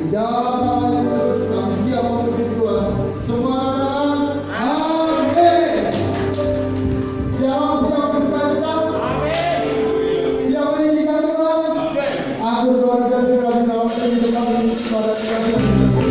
Di dalam nama Yesus kami siap memuji Tuhan. Semua katakan amin. Siapa bersuka-cita? Amin. Siapa meninggikan Tuhan? Amin. Aku berdoa dan berdoa di dalam hidup kami pada Tuhan.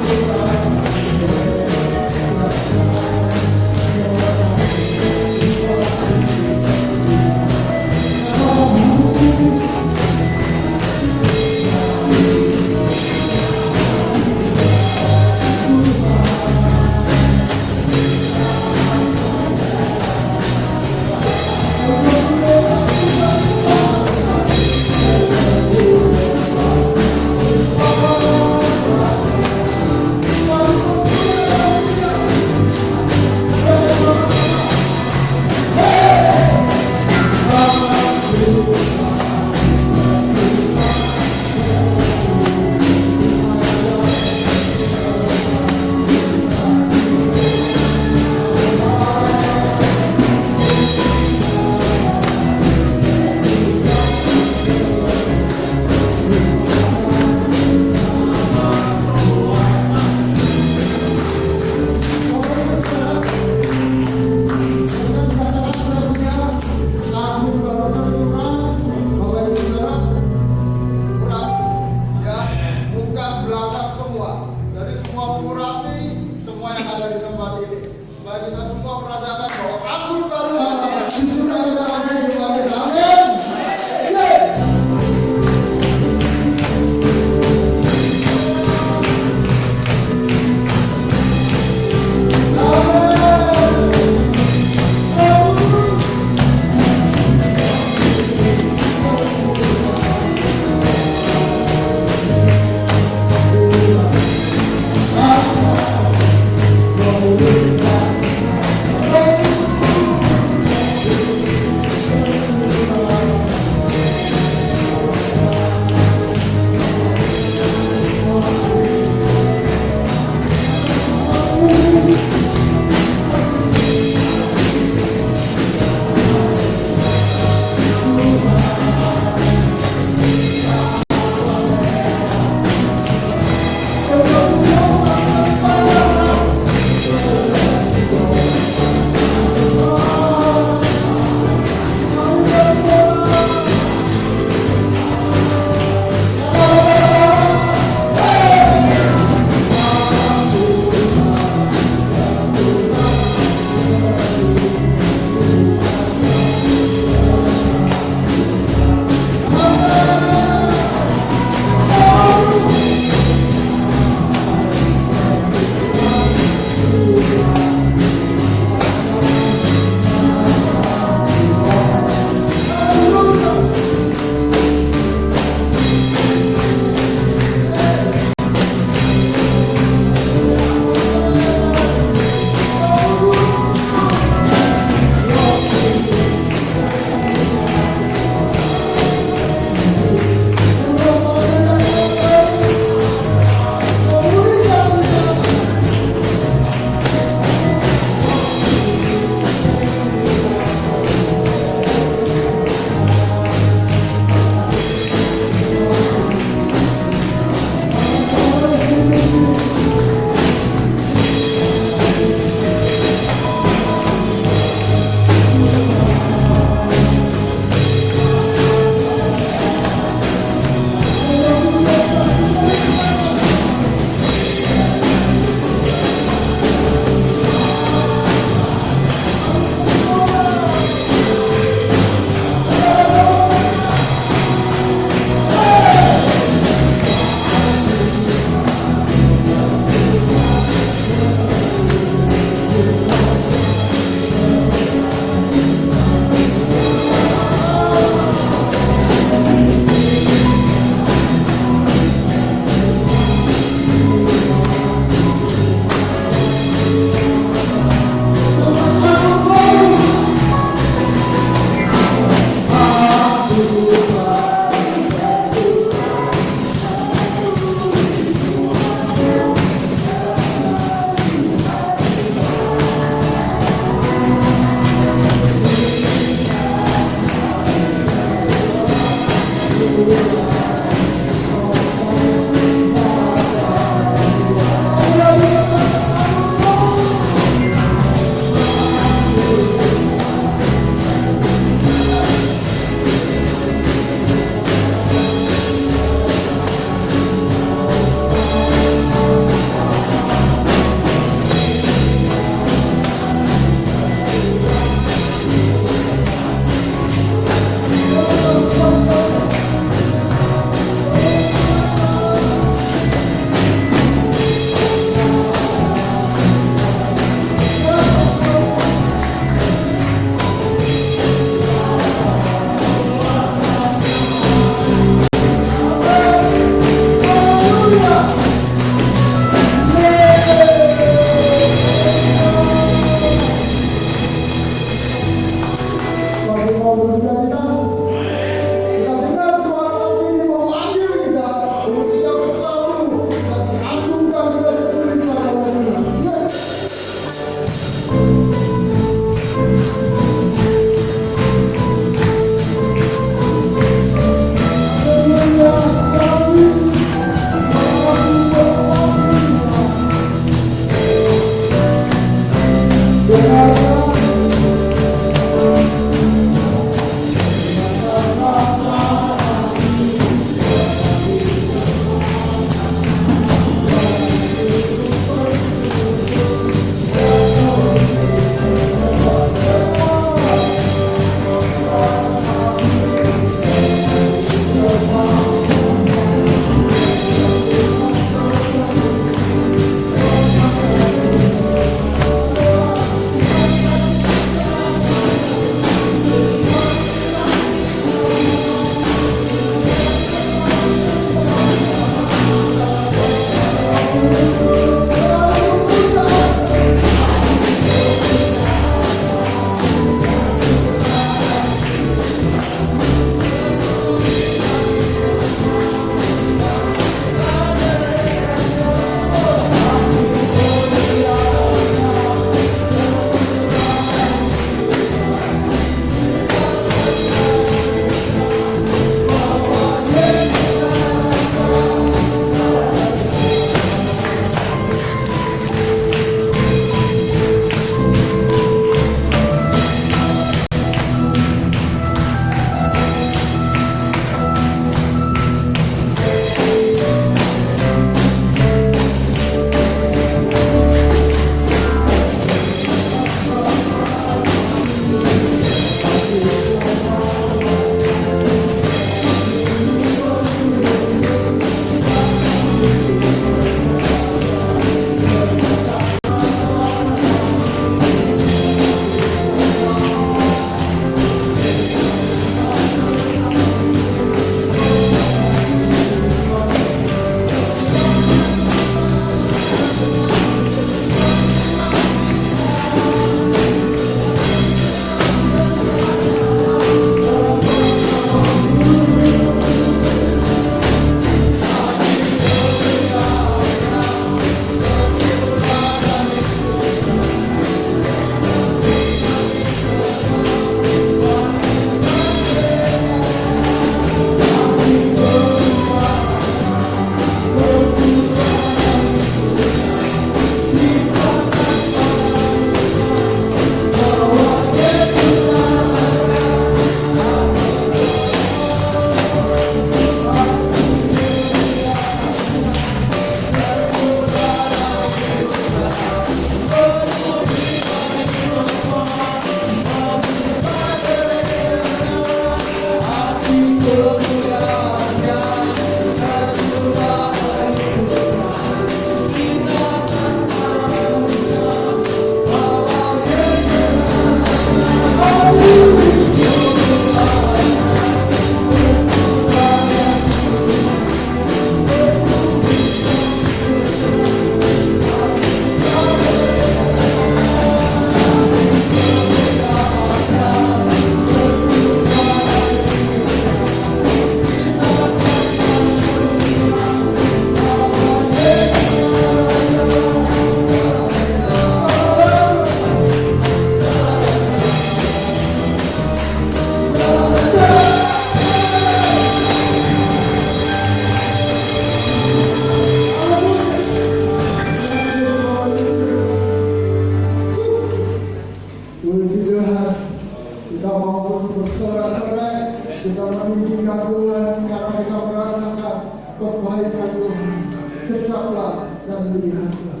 kebaikan Tuhan. Kecaplah dan lihatlah.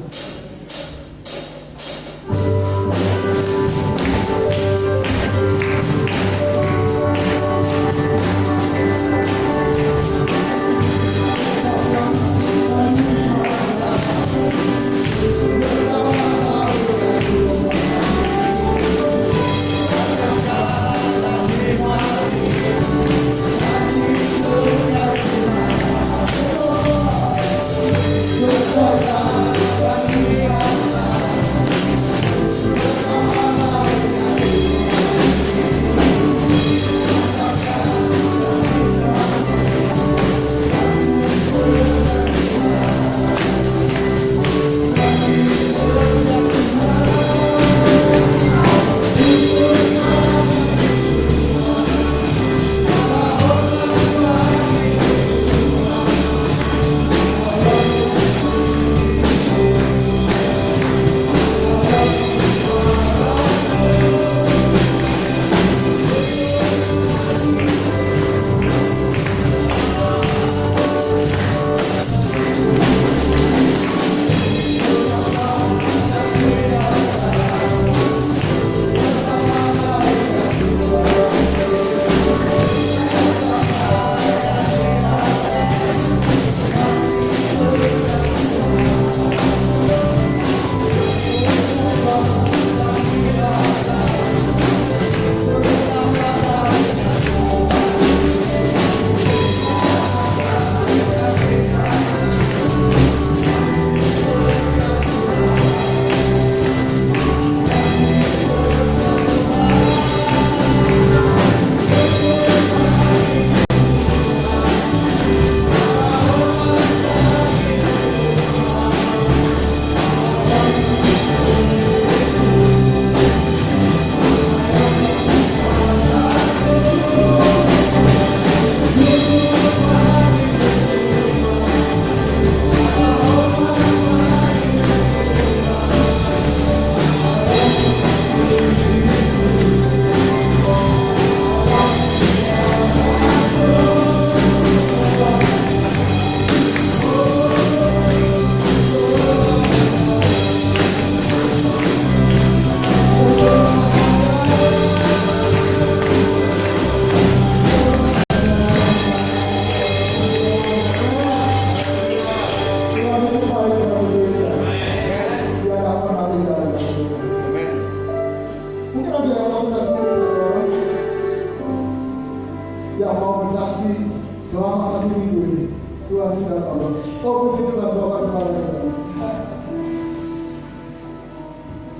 Yang mau bersaksi selama 1 minggu ini, Tuhan sudah tolong. Oh, puji Tuhan, Bapak kepada kita.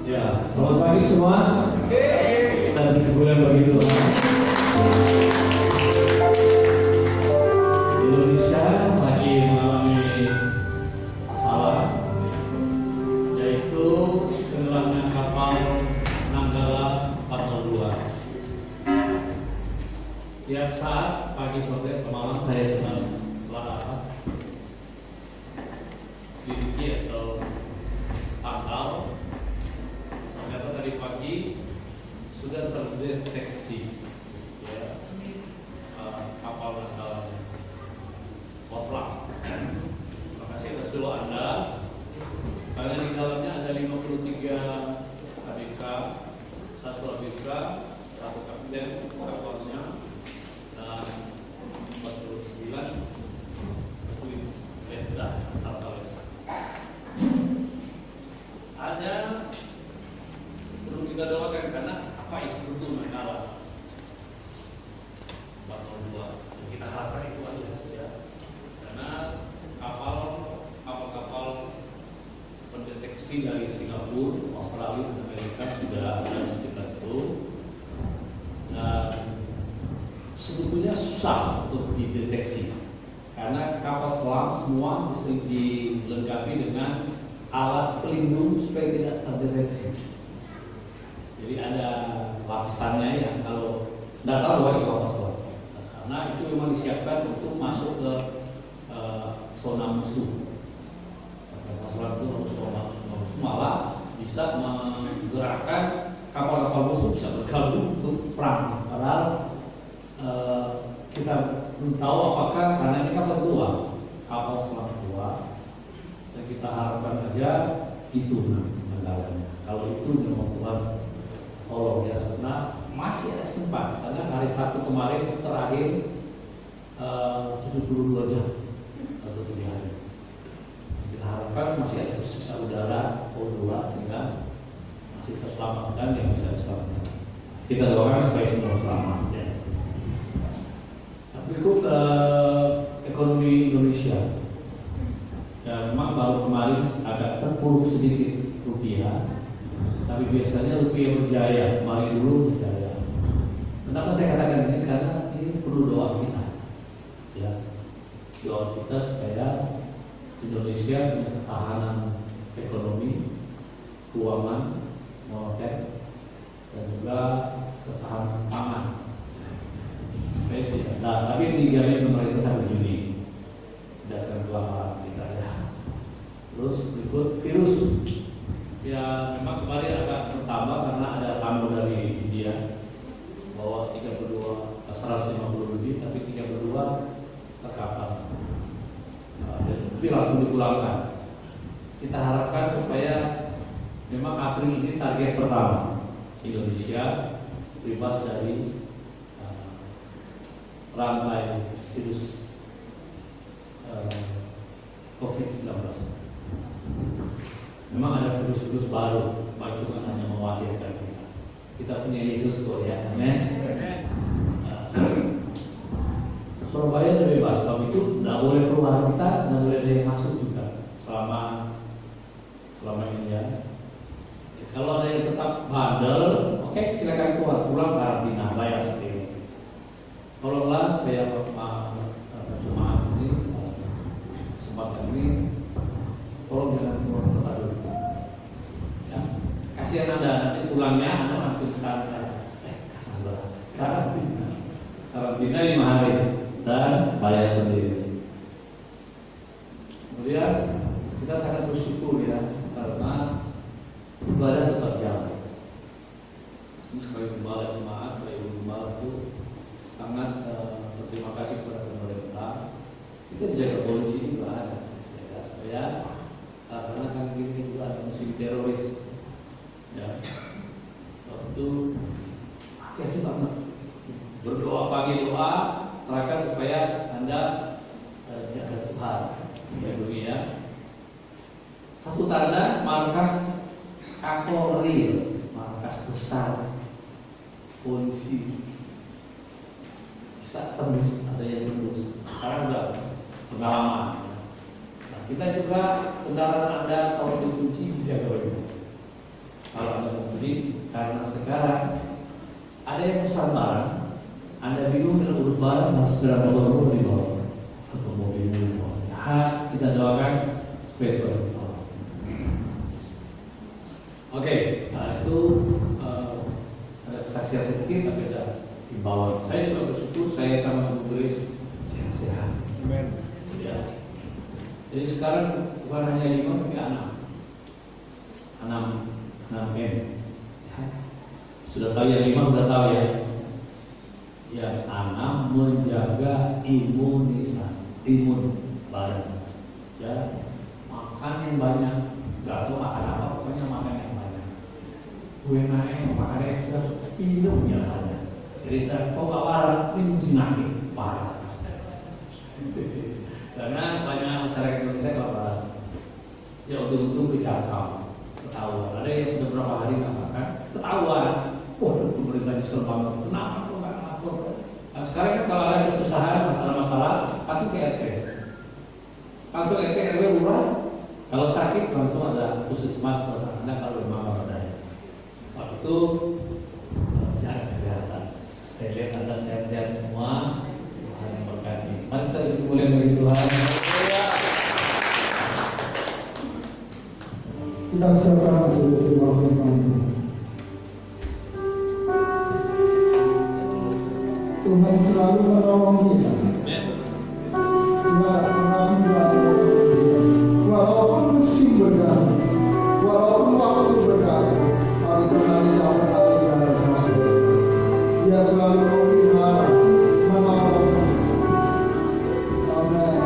Ya, selamat pagi semua. Kita berkebulan bagi Tuhan. Indonesia lagi mengalami masalah, yaitu tenggelamnya kapal Nanggala 402. Tiap saat pagi sore ke malam saya cuma sedikit atau pantau. Ternyata tadi pagi sudah terdeteksi ya, kapal Nanggala Poslam. Terima kasih atas doa Anda. Karena di dalamnya ada 53 ABK, 1 ABK, 1 kapten kapalnya, dan 49 leda atau ada perlu kita doakan karena apa itu betul Nanggala 402. Kita harapkan itu aja ya. Karena kapal-kapal pendeteksi dari Singapura, Australia, dan Amerika sudah ada sekitar itu. Dan sebetulnya susah untuk dideteksi karena kapal selam semua dilengkapi dengan alat pelindung supaya tidak terdeteksi. Jadi ada lapisannya yang kalau tidak tahu bahwa itu kapal selam, karena itu memang disiapkan untuk masuk ke zona musuh. Kapal selam itu harus zona musuh, malah bisa menggerakkan kapal-kapal musuh bisa bergabung untuk perang. Padahal kita belum tahu apakah karena ini kapal tua. saja itu masalahnya. Kalau itu memang Tuhan tolong ya, karena masih ada sempat. Karena hari Sabtu kemarin terakhir 72 jam atau 3 hari. Kita harapkan masih ada tersisa udara O2 sehingga masih terselamatkan yang bisa diselamatkan. Kita doakan supaya semua selamat ya. Berikut ekonomi Indonesia. Ya, memang baru kemarin agak terpuruk sedikit rupiah, tapi biasanya rupiah berjaya. Kemarin dulu berjaya. Kenapa saya katakan ini? Karena ini perlu doa kita, ya, doa kita supaya Indonesia punya ketahanan ekonomi, keuangan, moneter, dan juga ketahanan pangan. Nah, tapi dijamin pemerintah sampai Juni. Dan kelamaran kita ya. Terus berikut virus. Ya memang kemarin agak bertambah karena ada tamu dari India bahwa 150 lebih, tapi 32 terkapar. Jadi langsung dipulangkan. Kita harapkan supaya memang April ini target pertama Indonesia bebas dari rantai virus COVID-19. Memang ada virus-virus baru, itu kan hanya mengkhawatirkan kita. Kita punya Yesus kok ya, amin. Surabaya sudah bebas, kalau itu tidak boleh keluar kita, tidak boleh ada yang masuk juga selama ini ya. Kalau ada yang tetap bandel, oke, silakan keluar, pulang karantina, bayar sendiri. Tolonglah supaya jemaat ini kesempatan ini tolong jangan keluar kota dulu. Ya, kasihan Anda nanti pulangnya Anda langsung sana. Karantina 5 hari dan bayar sendiri. Kemudian kita sangat bersyukur ya karena ibadah tetap jalan. Ini sebagai gembala jemaat, sebagai gembala itu sangat berterima kasih kepada pemerintah. Kita jaga polisi juga ada, supaya karena kan ini juga ada musim teroris, ya. Itu kita banget berdoa pagi doa, terakhir supaya Anda jaga Tuhan, ya dunia. Satu tanda markas Kapolri, markas besar polisi. Bisa tembus, ada yang tembus karena udah pengalaman. Nah, kita juga kendaraan Anda kalau dikunci dijaga baik-baik. Kalau Anda membeli, karena sekarang ada yang pesan barang, Anda bingung dengan urus barang, harus segera motor di bawah atau mobil di bawah. Ya, kita doakan supaya itu. Oke, nah itu ada kesaksian sedikit, tapi ada imbauan. Saya juga bersyukur saya sama Ibu Grace sehat-sehat. Amin. Ya. Jadi sekarang bukan hanya 5 tapi 6 M. Ya. Sudah tahu ya 5 sudah tahu ya. Yang 6 menjaga imun badan. Ya, makan yang banyak. Gak tahu makan apa, pokoknya makan yang banyak. Gue naik makan yang sudah minum yang banyak. Cerita pembawaan ini mesti nakik parah. Karena banyak masyarakat Indonesia kalau ya untung-untung kecakap, ketahuan. Ada yang sudah berapa hari nggak makan, ketahuan. Waduh, pemerintah nyesel banget. Kenapa kok nggak lapor? Nah, sekarang kan kalau ada kesusahan, ada masalah, langsung ke RT. Langsung RT RW lurah. Kalau sakit langsung ada puskesmas atau Anda kalau memang berdaya. Waktu itu jaga kesehatan. Saya lihat Anda sehat-sehat semua. Tuhan memberkati. Mari kita dimulai bagi Tuhan. Kita siapkan untuk firman Tuhan selalu menolong kita. Walaupun musim berganti, walaupun waktu berganti, hari kembali dalam hari Dia selalu memelihara, menolong. Amin.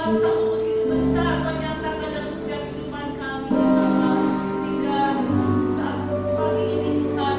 kuasa-Mu begitu besar Kau nyatakan dalam setiap kehidupan kami, Tuhan. Sehingga saat pagi ini Tuhan,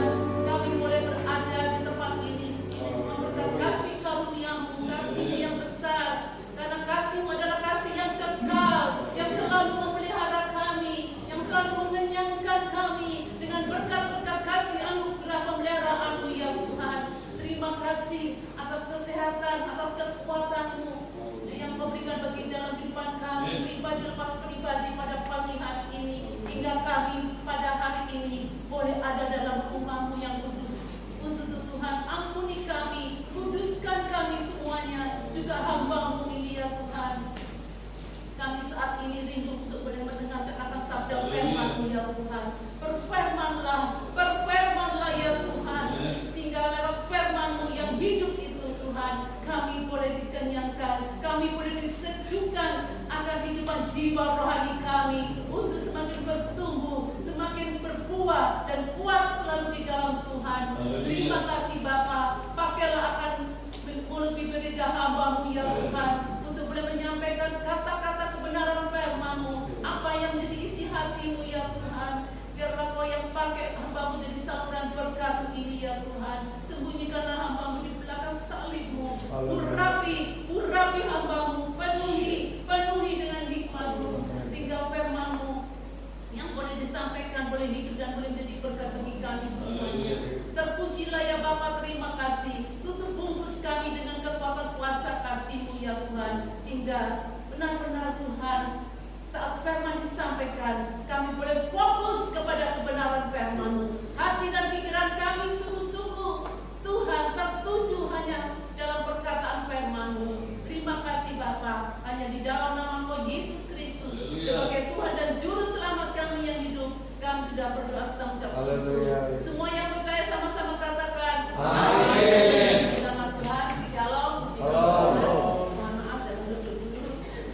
kami boleh berada di tempat ini. Ini semua berkat kasih karunia-Mu, kasih yang besar. Karena kasih-Mu adalah kasih yang kekal, yang selalu memelihara kami, yang selalu mengenyangkan kami dengan berkat-berkat kasih anugerah pemeliharaan-Mu ya Tuhan. Terima kasih atas kesehatan, atas kekuatan-Mu yang Kau berikan bagi dalam kehidupan kami, pribadi lepas pribadi pada pagi hari ini, hingga kami pada hari ini boleh ada dalam rumah-Mu yang kudus. Untuk Tuhan, ampuni kami, kuduskan kami semuanya, juga hamba-Mu ini ya Tuhan. Kami saat ini rindu untuk boleh mendengar akan sabda firman-Mu ya Tuhan. Berfirmanlah ya Tuhan, sehingga lewat firman-Mu yang hidup itu Tuhan, kami boleh dikenyangkan, kami boleh disejukkan akan kehidupan jiwa rohani kami untuk semakin bertumbuh, semakin berbuah dan kuat selalu di dalam Tuhan. Terima kasih Bapa, pakailah akan mulut bibir lidah hamba-Mu ya Tuhan, untuk boleh menyampaikan kata-kata kebenaran firman-Mu, apa yang menjadi isi hati-Mu ya Tuhan. Biarlah Kau yang pakai hamba-Mu jadi saluran berkat ini ya Tuhan. Sembunyikanlah hamba-Mu di belakang salib-Mu. Urapi hamba-Mu, penuhi dengan hikmat-Mu, sehingga firman-Mu yang boleh disampaikan, boleh hidup dan boleh menjadi berkat bagi kami semuanya. Terpujilah ya Bapa, terima kasih. Tutup bungkus kami dengan kekuatan kuasa kasih-Mu ya Tuhan, sehingga benar-benar Tuhan, saat firman disampaikan, kami boleh fokus kepada kebenaran firman-Mu. Hati dan pikiran kami sungguh-sungguh Tuhan tertuju hanya dalam perkataan firman-Mu. Terima kasih Bapa, hanya di dalam nama Kau Yesus Kristus sebagai Tuhan dan Juru Selamat kami yang hidup, kami sudah berdoa serta mengucap syukur. Semua yang percaya sama-sama katakan amin. Selamat Tuhan, shalom. Mohon maaf saya dulu.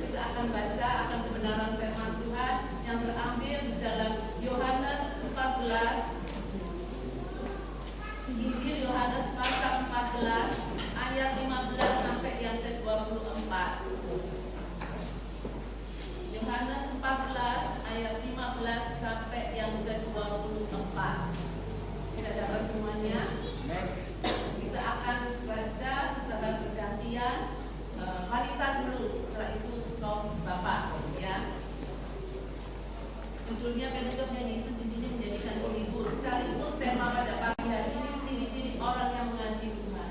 Kita akan baca akan kebenaran firman Tuhan yang terambil dalam Yohanes 14. Injil Yohanes pasal 14 ayat 15 sampai yang ke-24. Yohanes 14 ayat 15 sampai yang ke-24. Kita dapat semuanya. Kita akan baca secara bergantian. Wanita dulu, setelah itu kaum bapak, ya. Judulnya Pedagognya Yesus di sini menjadikan penghibur. Sekalipun tema pada pagi hari ini ciri-ciri orang yang mengasihi Tuhan.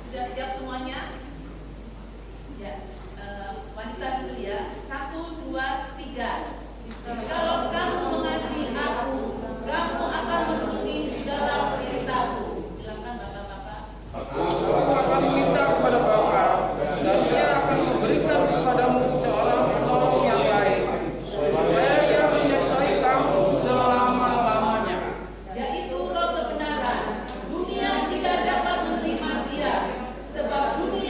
Sudah siap semuanya? Ya, wanita dulu ya. 1, 2, 3. Kalau kamu mengasihi aku, kamu akan menuruti segala perintahku. Silakan bapak-bapak. Aku akan minta kepada Bapa, dan Dia akan memberikan kepadamu seorang penolong yang lain, supaya Dia menyertai kamu selama-lamanya. Yaitu Roh kebenaran. Dunia tidak dapat menerima Dia, sebab dunia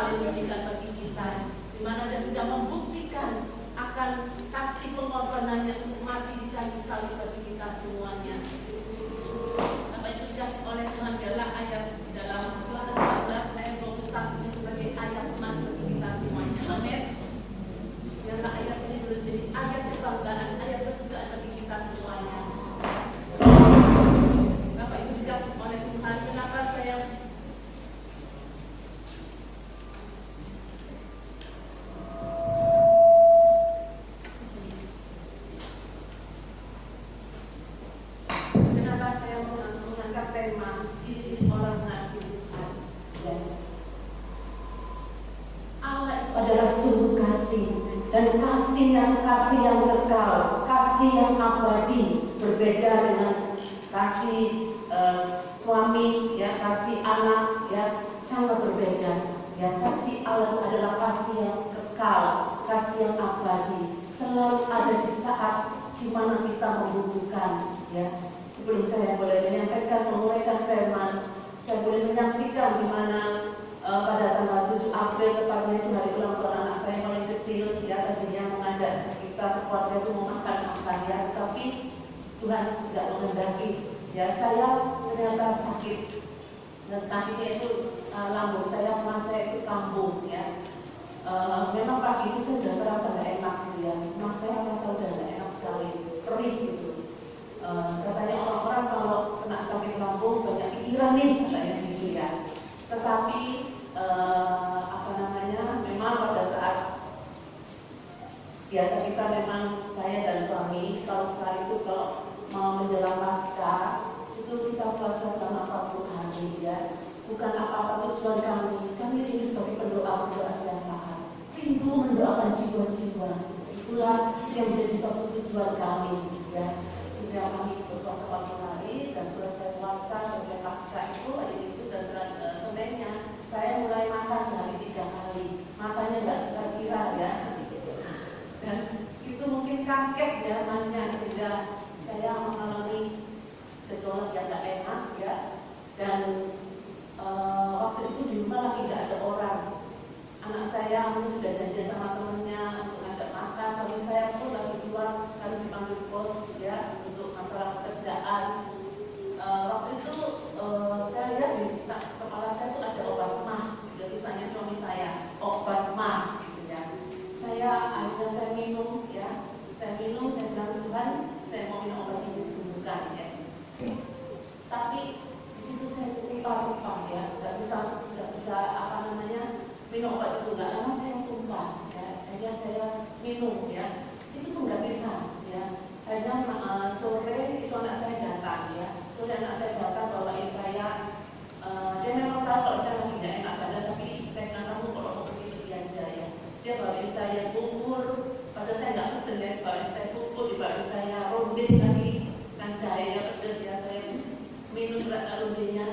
paling menyedihkan bagi kita, di mana Dia sudah membuktikan akan kasih pengorbanannya untuk mati di kayu salib bagi kita semuanya. Bapak Ibu dikasih oleh Tuhan, biarlah ayat dalam Yohanes 14 ayat 21 ini sebagai ayat emas bagi kita semuanya. Amin. Biarlah ayat ini menjadi ayat kebanggaan, ayat kesukaan bagi kita semuanya. Bapak Ibu dikasih oleh Tuhan, kenapa saya mengangkat tema ciri-ciri orang mengasihi Tuhan. Ya. Allah itu adalah sungguh kasih, dan kasih yang kekal, kasih yang abadi, berbeda dengan kasih suami, ya, kasih anak, ya, sangat berbeda. Ya, kasih Allah adalah kasih yang kekal, kasih yang abadi, selalu ada di saat di mana kita membutuhkan. Ya. Sebelum saya boleh menyampaikan, menguraikan firman, saya boleh menyaksikan di mana pada tanggal 7 April tepatnya itu hari ulang tahun anak saya yang paling kecil, ya, tadinya mengajak kita sekeluarga itu makan, ya, tapi Tuhan tidak menghendaki. Ya, saya ternyata sakit, dan sakitnya itu lambung saya, emas saya itu kambuh, ya. Memang pagi itu saya sudah terasa tidak enak, ya, emas saya merasa sudah tidak enak sekali, perih gitu. Katanya orang-orang kalau kena sakit lambung banyak pikiran nih, katanya gitu, ya. Tetapi memang pada saat biasa kita memang saya dan suami setahun sekali itu kalau mau menjelang Paskah itu kita puasa selama 40 hari, ya. Bukan apa-apa tujuan kami ini sebagai pendoa siang malam, rindu mendoakan jiwa-jiwa. Itulah yang menjadi suatu tujuan kami, ya. Sudah kami berpuasa 40 hari dan selesai puasa, selesai Paskah itu dan Seninnya saya mulai makan sehari 3 kali. Makannya nggak kira-kira, ya. Dan itu mungkin kaget, ya, makanya sehingga saya mengalami gejolak yang nggak enak, ya. Dan waktu itu di rumah lagi nggak ada orang. Anak saya mungkin sudah janji sama temennya untuk ngajak makan. Suami saya pun lagi keluar karena dipanggil bos, ya, untuk masalah pekerjaan. Waktu itu saya lihat di kepala saya itu ada obat mah, gitu, tulisannya suami saya, obat mah, gitu, ya. Akhirnya saya minum, ya. Saya bilang Tuhan, saya mau minum obat ini disembuhkan, ya. Tapi di situ saya lupa, ya, nggak bisa minum obat itu, nggak lama saya tumpah, ya. Akhirnya saya minum, ya. Itu pun nggak bisa, ya. Akhirnya sore itu anak saya datang, ya. Sore anak saya datang bawain saya. Dia memang tahu kalau saya lagi nggak enak badan, tapi saya bilang kamu kalau mau pergi aja, ya. Dia bawain saya bubur, padahal saya nggak pesen, ya. Bawain saya bubur, dibawain saya ronde lagi, kan saya pedas, ya. Saya minum rondenya.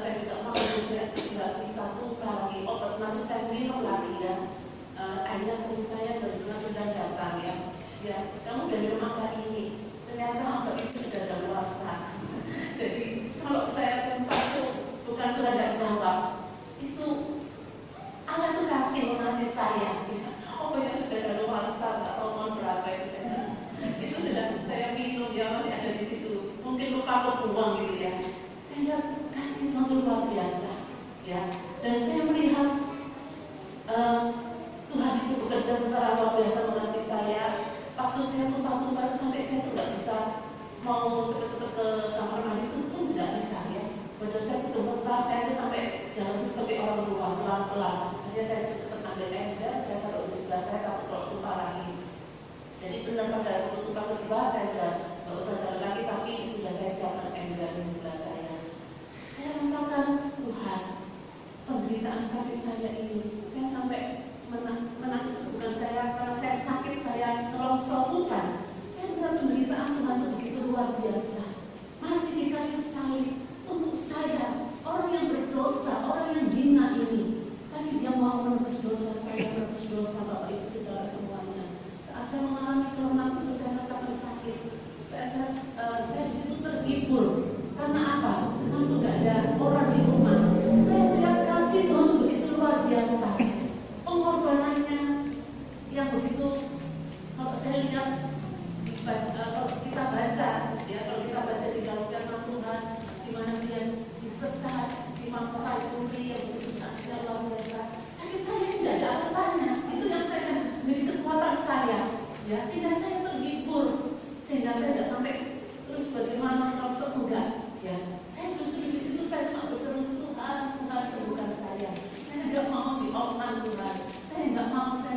Saya juga makan juga nggak bisa tumpah lagi. Obat nanti saya minum lagi, ya. Akhirnya suami saya sudah datang, ya. Ya, kamu udah minum apa ini? Ternyata obat itu sudah daluarsa. Jadi kalau saya tumpah itu bukan Tuhan tidak jawab, itu Allah itu mengasihi saya. Ya. Obatnya sudah daluarsa, nggak tahu mohon berapa itu saya. Itu sudah saya minum, ya, masih ada di situ. Mungkin lupa aku buang, gitu, ya. Saya lihat kasih Tuhan luar biasa, ya. Dan saya melihat Tuhan itu bekerja secara luar biasa mengasihi saya. Waktu saya tumpah-tumpah sampai saya tuh nggak bisa mau cepet-cepet ke kamar mandi itu pun tidak bisa, ya. Padahal saya itu bentar, saya itu sampai jalan seperti orang tua, pelan-pelan. Akhirnya saya cepet-cepet ambil ember, saya taruh di sebelah saya, takut kalau tumpah lagi. Jadi benar pada waktu tumpah kedua saya sudah nggak usah jalan lagi, tapi sudah saya siapkan ember di sebelah saya. Saya rasakan Tuhan, penderitaan sakit saya ini, saya sampai menangis, bukan saya karena saya sakit, saya telongsor, bukan. Saya melihat penderitaan Tuhan itu begitu luar biasa. Mati di kayu salib untuk saya, orang yang berdosa, orang yang hina ini. Tapi Dia mau menebus dosa saya, menebus dosa Bapak Ibu Saudara semuanya. Saat saya mengalami kelemahan itu, saya merasakan sakit. Saya di situ terhibur. Karena apa? Sekarang tidak ada orang di rumah. Saya melihat kasih Tuhan begitu luar saya, ya, sehingga saya terhibur, sehingga saya tidak sampai terus bagaimana merosot, enggak, ya. Saya justru di situ saya cuma berseru, Tuhan, Tuhan sembuhkan saya. Saya nggak mau diopnam Tuhan. Saya nggak mau, saya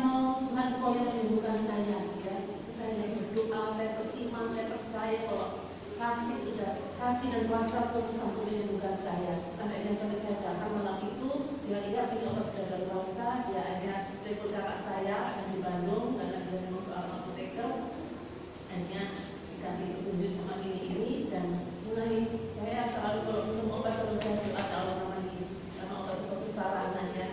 mau Tuhan Kau yang menyembuhkan saya. Ya, saya berdoa, saya beriman, saya percaya bahwa kasih dan kuasa Tuhan sanggup menyembuhkan saya. Sampai saya datang malam itu, dia lihat ini obat sudah daluarsa, dia hanya telepon kakak saya ada di Bandung karena dia memang seorang apoteker. Hanya dikasih petunjuk sama ini dan mulai saya selalu kalau minum obat selalu saya doa kalau namanya Yesus karena obat itu suatu sarana ya.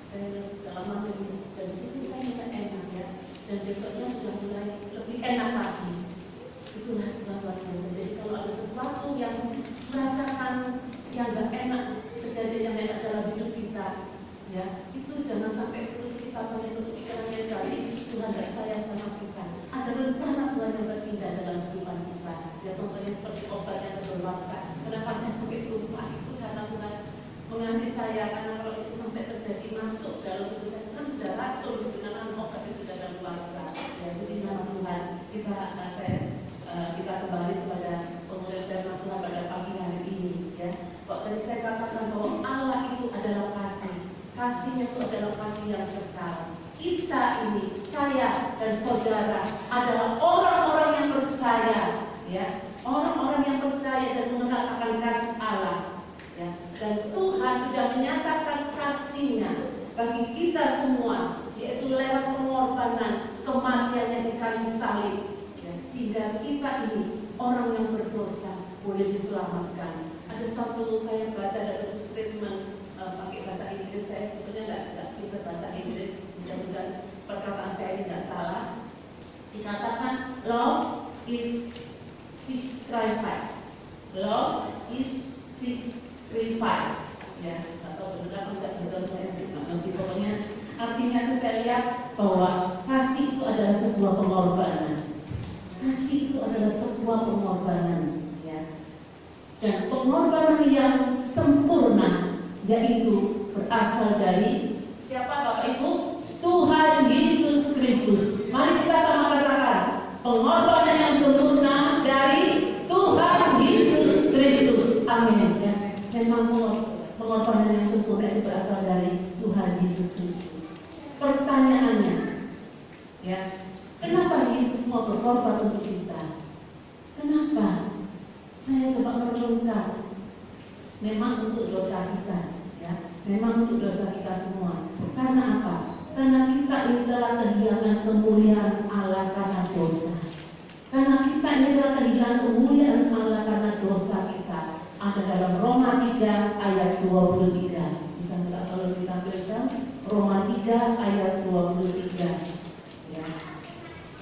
Saya dalam nama Yesus dari situ saya minta enak ya, dan besoknya sudah mulai lebih enak lagi. Itulah Tuhan luar biasa. Jadi kalau ada sesuatu yang merasakan yang gak enak terjadi yang enak dalam hidup kita, ya itu jangan sampai terus kita punya suatu pikiran yang kali Tuhan gak sayang sama kita. Ada rencana Tuhan yang bertindak dalam kehidupan kita. Ya contohnya seperti obat yang berluasa. Kenapa saya sampai lupa itu karena Tuhan mengasihi saya, karena kalau itu sampai terjadi masuk dalam tubuh saya kan sudah racun gitu karena obat itu sudah dalam luasa. Ya puji nama Tuhan. Kita kembali kepada pengulihan firman Tuhan pada pagi hari ini. Ya, kok tadi saya katakan bahwa Allah itu adalah kasih. Kasihnya itu adalah kasih yang kekal. Kita ini, saya dan saudara adalah orang-orang yang percaya, ya, orang-orang yang percaya dan mengenal akan kasih Allah, ya. Dan Tuhan sudah menyatakan kasih-Nya bagi kita semua, yaitu lewat pengorbanan kematiannya di kayu salib, ya, sehingga kita ini orang yang berdosa boleh diselamatkan. Ada satu saya baca ada satu statement pakai bahasa Inggris, saya sebetulnya nggak pintar bahasa Inggris. Mudah-mudahan perkataan saya tidak salah. Dikatakan love is sacrifice. Love is sacrifice. Ya, atau benar enggak betul saya nanti pokoknya artinya itu saya lihat bahwa kasih itu adalah sebuah pengorbanan. Kasih itu adalah sebuah pengorbanan, ya. Dan pengorbanan yang sempurna yaitu berasal dari siapa Bapak Ibu? Tuhan Yesus Kristus. Mari kita sama katakan pengorbanan yang sempurna dari Tuhan Yesus Kristus. Amin. Ya, memang pengorbanan yang sempurna itu berasal dari Tuhan Yesus Kristus. Pertanyaannya, ya, kenapa Yesus mau berkorban untuk kita? Kenapa? Saya coba merenungkan. Memang untuk dosa kita, ya, memang untuk dosa kita semua. Karena apa? Karena kita ini telah kehilangan kemuliaan Allah karena dosa. Karena kita ini telah kehilangan kemuliaan Allah karena dosa kita. Ada dalam Roma 3 ayat 23. Bisa minta tolong ditampilkan? Roma 3 ayat 23. Ya.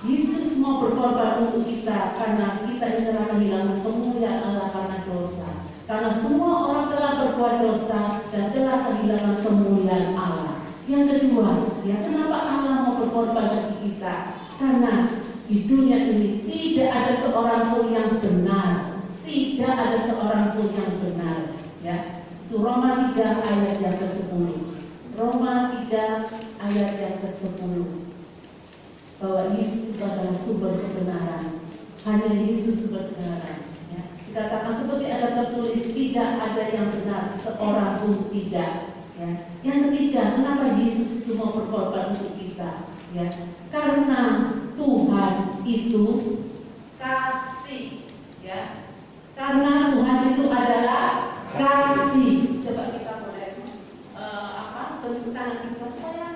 Yesus mau berkorban untuk kita karena kita ini telah kehilangan kemuliaan Allah karena dosa. Karena semua orang telah berbuat dosa dan telah kehilangan kemuliaan Allah. Yang kedua, ya, kenapa Allah mau berkorban bagi kita? Karena di dunia ini tidak ada seorang pun yang benar, tidak ada seorang pun yang benar. Ya, itu Roma 3 ayat yang ke-10. Roma 3 ayat yang ke-10. Bahwa Yesus itu adalah sumber kebenaran. Hanya Yesus sumber kebenaran. Ya. Dikatakan seperti ada tertulis, tidak ada yang benar, seorang pun tidak. Ya. Yang ketiga, kenapa Yesus itu mau berkorban untuk kita? Ya, karena Tuhan itu kasih. Ya, karena Tuhan itu adalah kasih. Coba kita boleh bentuk tangan kita supaya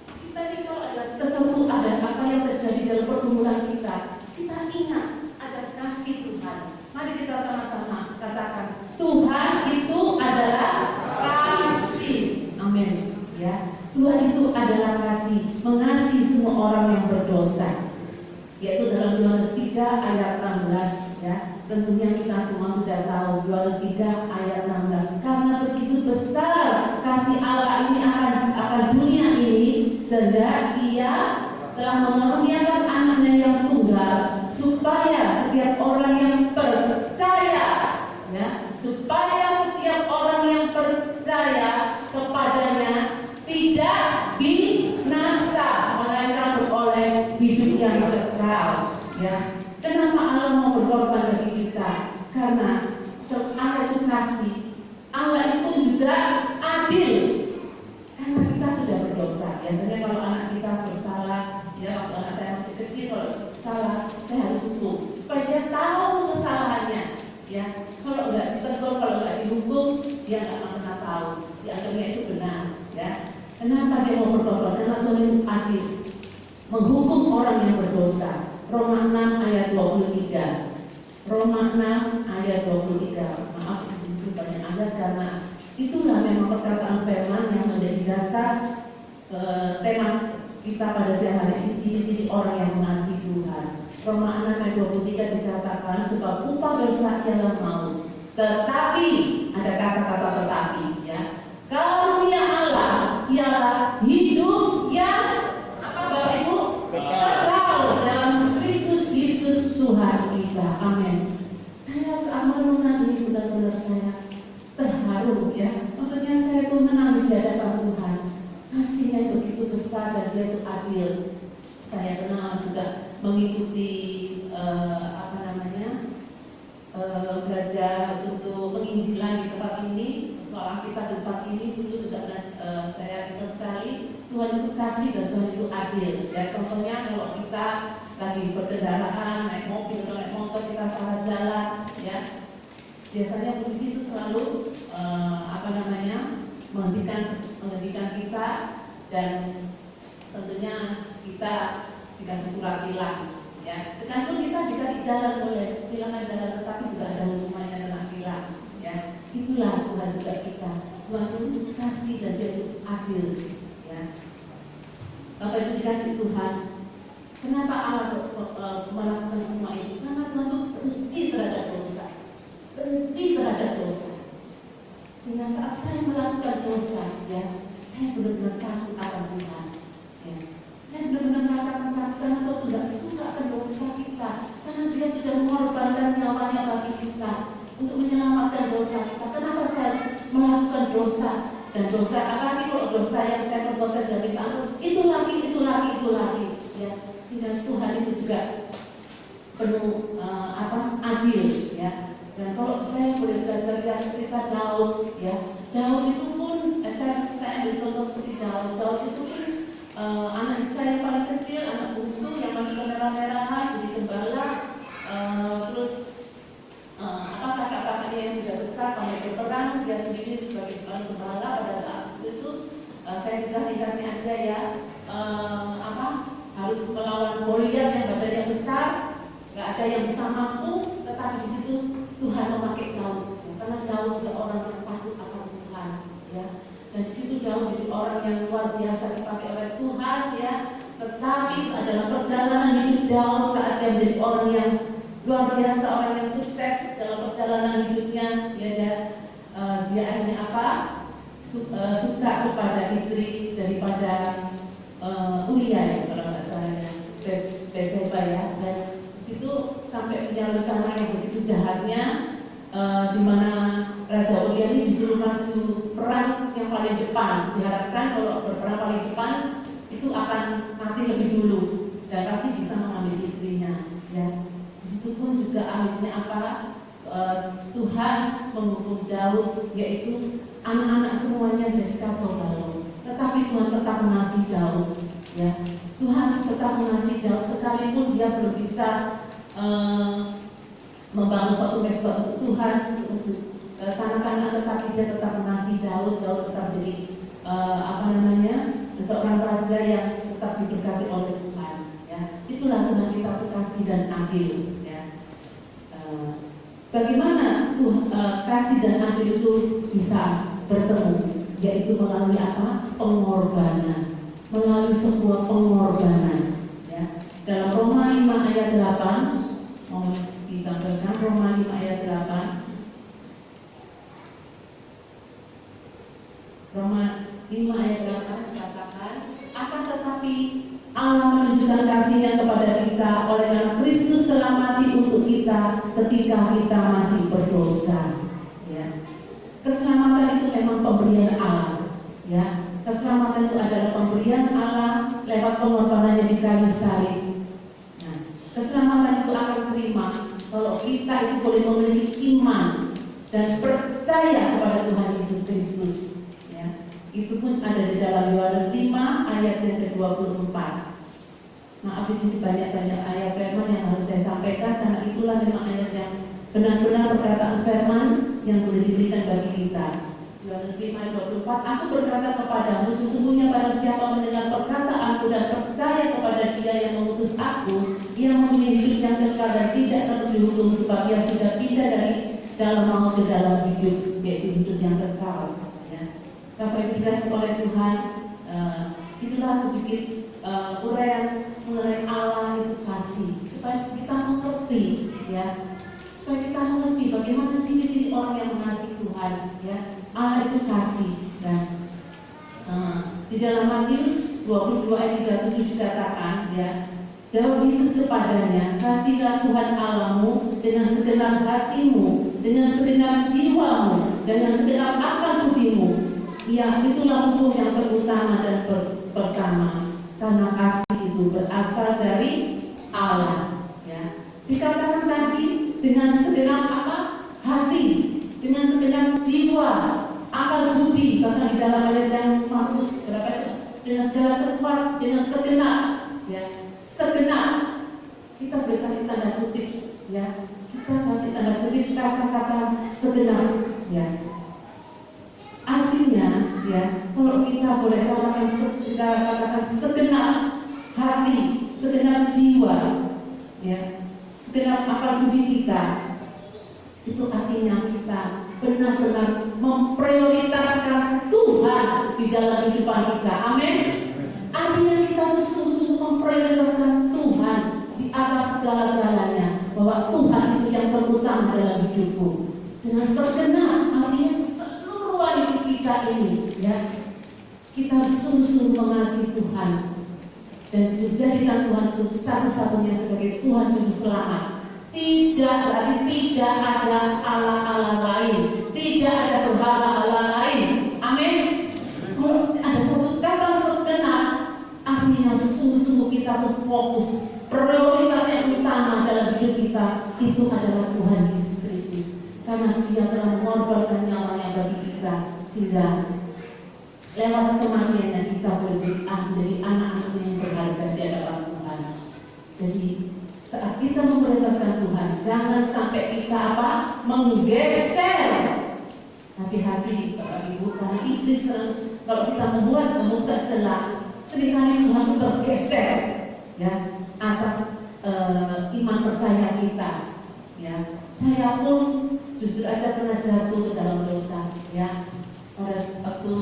kita ini kalau ada sesuatu, ada apa yang terjadi dalam pergumulan kita, kita ingat ada kasih Tuhan. Mari kita sama-sama katakan, Tuhan itu adalah kasih. Amin. Ya, Tuhan itu adalah kasih, mengasihi semua orang yang berdosa. Yaitu dalam Yohanes 3 ayat 16. Ya, tentunya kita semua sudah tahu Yohanes 3 ayat 16. Karena begitu besar kasih Allah ini akan dunia ini, sehingga Ia telah mengaruniakan anaknya yang tunggal, supaya setiap orang yang percaya, ya, supaya setiap orang yang percaya kepadanya tidak binasa, melainkan ya. Kenapa Allah mau berkorban bagi kita? Karena Allah itu kasih, Allah itu juga adil. Karena kita sudah berdosa. Biasanya kalau anak kita bersalah, ya waktu anak saya masih kecil kalau salah, saya harus hukum supaya dia tahu kesalahannya. Ya, kalau nggak ditegur, kalau nggak dihukum, dia nggak akan pernah tahu. Dianggapnya itu benar. Ya, kenapa dia mau berkorban? Karena Tuhan itu adil, menghukum orang yang berdosa. Roma 6 ayat 23. Roma 6 ayat 23. Maaf, di sini banyak ayat karena itulah memang perkataan firman yang menjadi dasar tema kita pada siang hari ini, ciri-ciri orang yang mengasihi Tuhan. Roma 6 ayat 23 dikatakan sebab upah dosa ialah maut. Tetapi ada kata-kata tetapi, ya. Karunia Allah ialah hidup yang apa Bapak Ibu? Kekal dalam Kristus Yesus Tuhan kita. Amin. Saya saat merenungkan ini benar-benar saya terharu, ya. Maksudnya saya itu menangis di hadapan Tuhan. Kasihnya yang begitu besar dan Dia itu adil. Saya kenal juga mengikuti belajar untuk penginjilan di tempat ini, sekolah kita di tempat ini dulu juga saya ingat sekali Tuhan itu kasih dan Tuhan itu adil. Ya, contohnya kalau kita lagi berkendaraan, naik mobil atau naik motor kita salah jalan, ya biasanya polisi itu selalu menghentikan kita dan tentunya kita dikasih surat tilang. Ya, sekalipun kita dikasih jalan boleh, silakan jalan, tetapi juga ada hukumannya tentang tilang. Ya, itulah Tuhan juga kita. Tuhan itu kasih dan Dia itu adil. Ya, Bapak Ibu dikasih Tuhan. Kenapa Allah melakukan semua ini? Karena Tuhan itu benci terhadap dosa, benci terhadap dosa. Sehingga saat saya melakukan dosa, ya, saya benar-benar takut akan Tuhan. Ya, saya benar-benar merasakan takut karena Tuhan tidak suka akan dosa kita, karena Dia sudah mengorbankan nyawanya bagi kita untuk menyelamatkan dosa kita. Kenapa saya harus melakukan dosa? Dan dosa, apalagi kalau dosa yang saya berdosa dari Tuhan, itu lagi. Ya, sehingga Tuhan itu juga penuh adil. Ya. Dan kalau saya boleh belajar cerita Daud, ya, Daud itu pun saya ambil contoh seperti Daud. Daud itu pun anak saya yang paling kecil, anak bungsu yang masih kemerah-merahan, jadi gembala. Terus kakak-kakaknya yang sudah besar, pandai berperang, dia sendiri sebagai seorang gembala pada saat itu. Saya cerita singkatnya aja ya, harus melawan Goliat yang badannya besar, nggak ada yang bisa mampu, tetapi di situ Tuhan memakai Daud, ya, karena Daud juga orang yang takut akan Tuhan, ya. Dan di situ Daud jadi orang yang luar biasa dipakai oleh Tuhan, ya. Tetapi dalam perjalanan hidup Daud saat dia menjadi orang yang luar biasa, orang yang sukses dalam perjalanan hidupnya, ya, dia akhirnya suka kepada istri daripada Uria, ya, kalau nggak salah, Batseba, ya. Dan di situ sampai punya rencana yang begitu jahatnya, di mana Raja Uria ini disuruh maju perang yang paling depan. Diharapkan kalau berperang paling depan itu akan mati lebih dulu dan pasti bisa mengambil istrinya. Ya, di situ pun juga akhirnya Tuhan menghukum Daud, yaitu anak-anak semuanya jadi kacau balau. Tetapi Tuhan tetap mengasihi Daud. Ya, Tuhan tetap mengasihi Daud sekalipun dia belum bisa membangun suatu mesbah untuk Tuhan, untuk kanak-kanak, tetapi dia tetap mengasihi Daud. Daud tetap jadi seorang raja yang tetap diberkati oleh Tuhan. Ya, itulah Tuhan kita itu kasih dan adil. Ya, bagaimana kasih dan adil itu bisa bertemu? Yaitu melalui pengorbanan, melalui sebuah pengorbanan. Ya, dalam Roma 5 ayat 8 mau ditampilkan, Roma 5 ayat 8. Roma 5 ayat 8 dikatakan, akan tetapi Allah menunjukkan kasih-Nya kepada kita oleh karena Kristus telah mati untuk kita ketika kita masih berdosa. Ya. Keselamatan itu memang pemberian Allah. Ya. Keselamatan itu adalah pemberian Allah lewat pengorbanannya di kayu salib. Nah, Keselamatan itu akan terima kalau kita itu boleh memiliki iman dan percaya kepada Tuhan Yesus Kristus. Ya. Itu pun ada di dalam Yohanes 5 ayat yang ke-24. Maaf di sini banyak-banyak ayat firman yang harus saya sampaikan, karena itulah memang ayat yang benar-benar perkataan firman yang boleh diberikan bagi kita. Yohanes 5 ayat 24, aku berkata kepadamu, sesungguhnya barang siapa mendengar perkataanku dan percaya kepada Dia yang mengutus aku, ia mempunyai hidup yang kekal dan tidak perlu dihukum, sebab ia sudah pindah dari dalam maut ke dalam hidup, yaitu hidup yang kekal. Ya. Bapak Ibu dikasih oleh Tuhan, itulah sedikit uraian mengenai Allah itu kasih, supaya kita mengerti, ya, supaya kita mengerti bagaimana ciri-ciri orang yang mengasihi Tuhan, ya. Allah itu kasih. Dan di dalam Matius 22 ayat 37 dikatakan, ya, jawab Yesus kepadanya, kasihlah Tuhan Allahmu dengan segenap hatimu, dengan segenap jiwamu, dan dengan segenap akal budimu. Ya, itulah hukum yang terutama dan pertama, karena kasih itu berasal dari Allah. Ya. Dikatakan tadi dengan segenap apa? Hati, dengan segenap jiwa, akal budi, bahkan di dalam ayat yang Markus berapa itu? Dengan segala tempat, dengan segenap, ya, segenap. Kita boleh kasih tanda kutip, ya, kita kasih tanda kutip kata-kata segenap, ya. Artinya, ya, kalau kita boleh katakan segenap hati, segenap jiwa, ya, segenap akal budi kita, itu artinya kita benar-benar memprioritaskan Tuhan di dalam kehidupan kita. Amin. Artinya kita harus sungguh-sungguh memprioritaskan Tuhan di atas segala-galanya, bahwa Tuhan itu yang terutama dalam hidupku. Dengan segenap, artinya keseluruhan hidup kita ini, ya, kita harus sungguh-sungguh mengasihi Tuhan dan menjadikan Tuhan itu satu-satunya sebagai Tuhan Juru Selamat. Tidak berarti tidak ada Allah-Allah lain, tidak ada berhala Allah lain. Amin. Kalau ada satu kata segenap, artinya sungguh-sungguh kita tuh fokus, prioritas yang utama dalam hidup kita itu adalah Tuhan Yesus Kristus, karena Dia telah mengorbankan nyawanya bagi kita, sehingga lewat kematiannya kita boleh jadi anak-anaknya yang berharga di hadapan Tuhan. Jadi saat kita memprioritaskan Tuhan, jangan sampai kita apa? Menggeser. Hati-hati Bapak Ibu, karena iblis kalau kita membuka celah, seringkali Tuhan itu tergeser, ya, atas iman percaya kita. Ya, saya pun justru aja pernah jatuh ke dalam dosa. Ya, pada waktu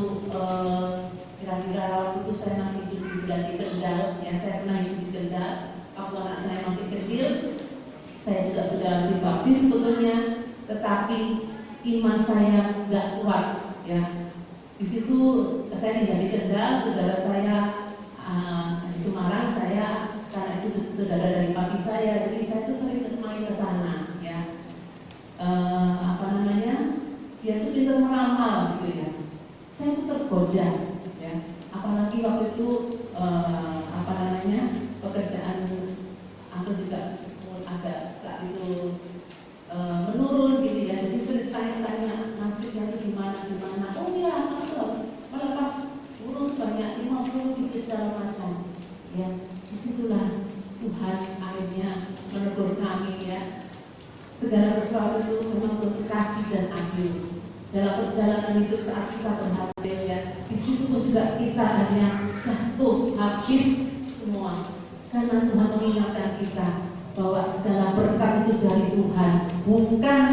kira-kira waktu itu saya masih hidup di Kendal. Ya, saya pernah hidup di Kendal. Waktu anak saya masih kecil, saya juga sudah dibaptis sebetulnya, tetapi iman saya nggak kuat, ya. Di situ saya tinggal di Kendal, saudara saya di Semarang, saya karena itu saudara dari papi saya, jadi saya tuh sering ke sana, ya. Dia tuh pintar meramal gitu, ya. Saya tuh tergoda, ya. Apalagi waktu itu pekerjaan aku juga agak saat itu menurun gitu, ya. Jadi sering tanya-tanya nasibnya itu gimana. Oh ya, kamu harus melepas urus banyak 50 biji segala macam, ya. Disitulah Tuhan akhirnya menegur kami, ya. Segala sesuatu itu memang bentuk kasih dan adil dalam perjalanan hidup. Saat kita berhasil, ya, di situ pun juga kita hanya jatuh habis semua, karena Tuhan mengingatkan kita bahwa segala berkat itu dari Tuhan, bukan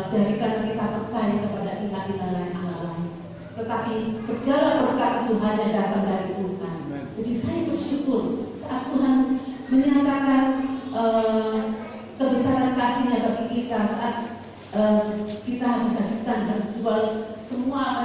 dari karena kita percaya kepada ilah-ilah lain, Allah lain, tetapi segala berkat itu hanya datang dari Tuhan. Jadi saya bersyukur saat Tuhan menyatakan kebesaran kasih-Nya bagi kita, saat kita habis-habisan harus jual semua apa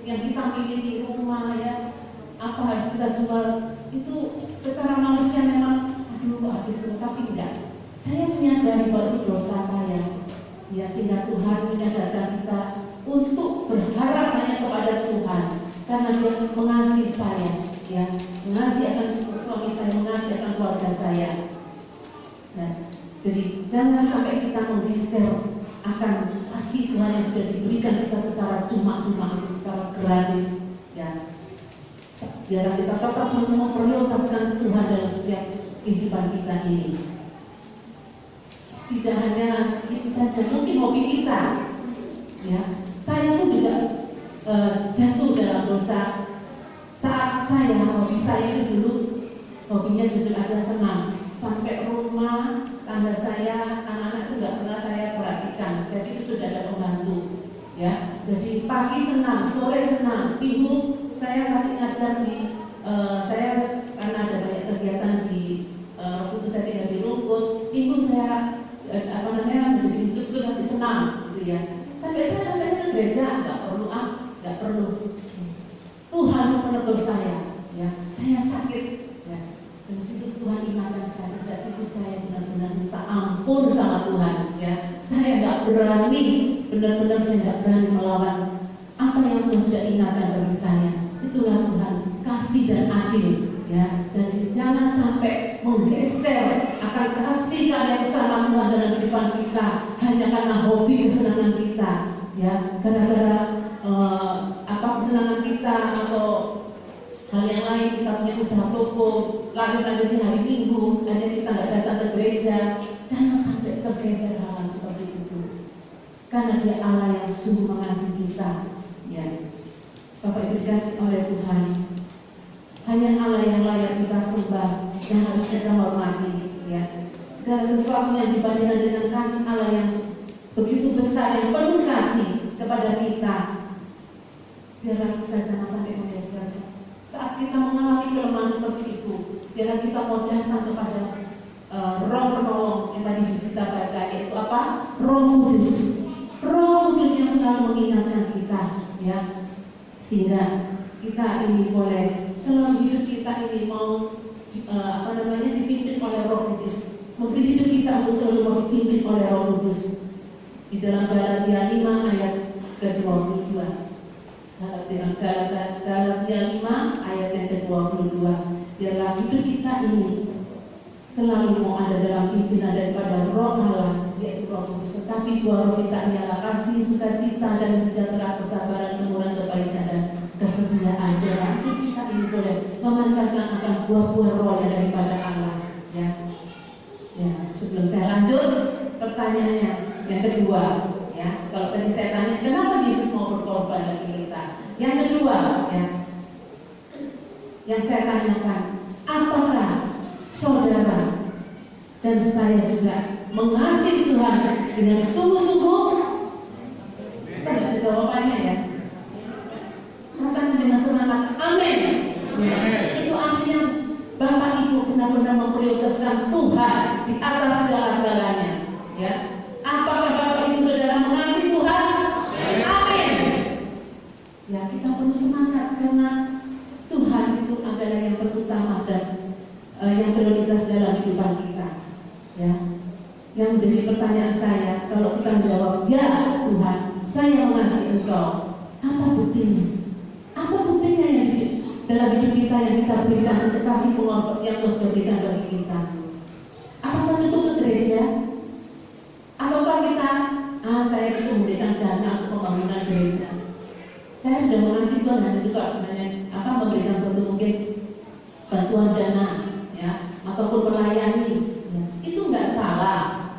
yang kita miliki, rumah, ya, apa harus kita jual. Itu secara manusia memang habis, tetapi tidak. Saya menyadari bahwa itu dosa saya, ya, sehingga Tuhan menyadarkan kita untuk berharap hanya kepada Tuhan, karena Dia mengasihi saya, ya, mengasihi akan suami saya, mengasihi akan keluarga saya. Jangan sampai kita menggeser akan kasih Tuhan yang sudah diberikan kita secara cuma-cuma, itu secara gratis, ya. Biar kita tetap selalu memprioritaskan Tuhan dalam setiap kehidupan kita ini. Tidak hanya itu saja, mungkin hobi kita, ya. Saya pun juga jatuh dalam dosa saat hobi saya itu dulu hobinya jujur aja senang. Sampai rumah tangga saya, anak-anak itu nggak pernah saya perhatikan. Jadi itu sudah ada pembantu, ya. Jadi pagi senang, sore senang, minggu saya kasih ngajar di saya karena ada banyak kegiatan di waktu itu saya tinggal di Rungkut. Minggu saya menjadi instruktur kasih senang, gitu ya. Sampai saya ke gereja nggak perlu. Tuhan menegur saya, ya. Saya sakit, ya. Dan situ Tuhan ingatkan saya, sejak itu saya benar-benar minta ampun sama Tuhan, ya. Saya nggak berani, benar-benar saya nggak berani melawan apa yang Tuhan sudah ingatkan bagi saya. Itulah Tuhan kasih dan adil, ya. Jadi jangan sampai menggeser akan kasih karya kesamaan Tuhan dalam kehidupan kita hanya karena hobi kesenangan kita, ya. Gara-gara kesenangan kita atau hal yang lain, kita punya usaha toko, laris-laris di hari Minggu, hanya kita nggak datang ke gereja. Jangan sampai tergeser hal seperti itu, karena Dia Allah yang sungguh mengasihi kita, ya. Bapak Ibu dikasih oleh Tuhan, hanya Allah yang layak kita sembah, yang harus kita hormati, ya. Segala sesuatu yang dibandingkan dengan kasih Allah yang begitu besar, yang penuh kasih kepada kita, biarlah kita jangan sampai menggeser. Saat kita mengalami kelemahan seperti itu, biarlah kita mau datang kepada Roh penolong yang tadi kita baca, yaitu apa? Roh Kudus. Roh Kudus yang selalu mengingatkan kita, ya. Sehingga kita ini boleh selalu hidup kita ini mau dipimpin oleh Roh Kudus. Memberi hidup kita untuk selalu mau dipimpin oleh Roh Kudus. Di dalam Galatia 5 ayat ke-22. Galatia 5 ayat yang ke-22. Biarlah hidup kita ini selalu mau ada dalam pimpinan daripada Roh Allah, yaitu Roh Kudus. Tetapi buah roh kita ialah kasih, sukacita, dan sejahtera, kesabaran, kemurahan, kebaikan, dan kesetiaan. Biarlah hidup kita ini boleh memancarkan akan buah-buah roh yang daripada Allah, ya. Ya, sebelum saya lanjut, pertanyaannya yang kedua, ya. Kalau tadi saya tanya, kenapa Yesus mau berkorban bagi kita? Yang kedua, ya, yang saya tanyakan, apakah saudara dan saya juga mengasihi Tuhan dengan sungguh-sungguh? Kita nggak ada jawabannya, ya. Katanya dengan semangat, amin. Ya. Itu artinya Bapak Ibu benar-benar memprioritaskan Tuhan di atas segala-galanya, ya. Apakah Bapak Ibu Saudara mengasihi Tuhan? Amin. Ya, kita perlu semangat karena Tuhan itu adalah yang terutama dan yang prioritas dalam kehidupan kita, ya. Yang menjadi pertanyaan saya, kalau kita menjawab, ya Tuhan, saya mengasihi Engkau, apa buktinya? Apa buktinya yang dalam hidup kita yang kita berikan untuk kasih pengorbanan yang Tuhan sudah berikan bagi kita? Apakah cukup ke gereja? Ataukah kita, saya itu memberikan dana untuk pembangunan gereja? Saya sudah mengasihi Tuhan hanya juga memberikan suatu mungkin bantuan dana, ya, ataupun melayani, ya. Itu nggak salah,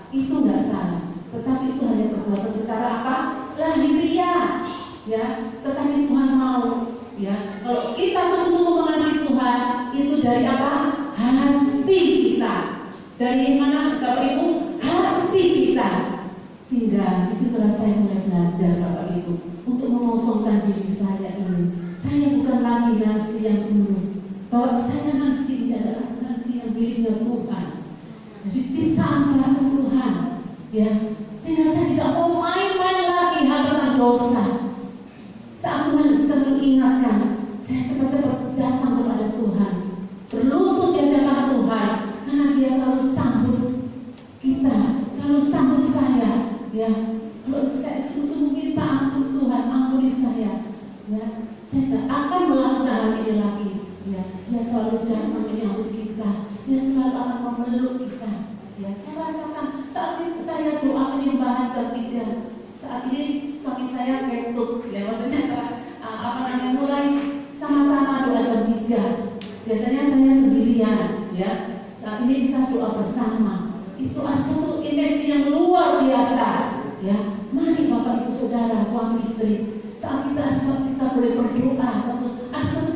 tetapi itu hanya perbuatan secara apa? Lahiriah, ya. Tetapi Tuhan mau, ya, kalau kita sungguh-sungguh mengasihi Tuhan, itu dari apa? Hati kita. Dari mana, Bapak Ibu? Hati kita. Sehingga disitulah saya mulai belajar, Bapak Ibu, untuk mengosongkan diri saya ini. Saya bukan lagi nasi yang penuh, bahwa saya nasi ini adalah nasi yang miliknya Tuhan. Jadi ciptaan Tuhan, Tuhan, ya. Sehingga saya tidak mau main-main lagi hal tentang dosa. Saat Tuhan selalu ingatkan, saya cepat-cepat datang kepada Tuhan, berlutut di hadapan Tuhan, karena Dia selalu sambut kita, selalu sambut saya, ya. Kalau saya sungguh-sungguh minta ampun Tuhan, ampuni saya, ya. Saya tidak akan melakukan hal ini lagi, ya. Dia selalu datang menyambut kita, Dia selalu akan memeluk kita, Ya, saya rasakan saat saya doa penyembahan jam 3. Saat ini suami saya ketut, ya maksudnya mulai sama-sama doa jam 3. Biasanya saya sendirian, ya. Saat ini kita doa bersama. Itu ada satu energi yang luar biasa, ya. Mari Bapak Ibu Saudara, suami istri, saat kita boleh berdoa, ada satu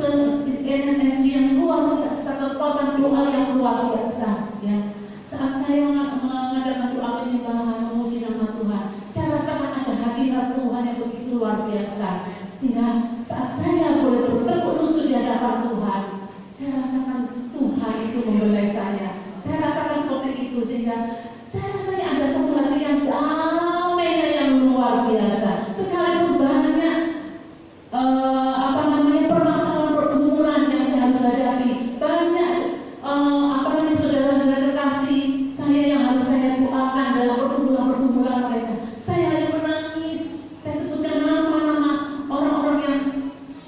energi yang luar biasa, kekuatan doa yang luar biasa, ya. Saat saya mengadakan doa penyembahan memuji nama Tuhan, saya rasakan ada hadirat Tuhan yang begitu luar biasa. Sehingga saat saya boleh bertekuk lutut di hadapan Tuhan, saya rasakan Tuhan itu membelai saya. Saya rasakan seperti itu, sehingga saya rasanya ada satu hati yang damai yang luar biasa. Sekalipun banyak permasalahan pergumulan yang saya harus hadapi, banyak saudara-saudara kekasih saya yang harus saya doakan dalam pergumulan mereka. Saya hanya menangis. Saya sebutkan nama-nama orang-orang yang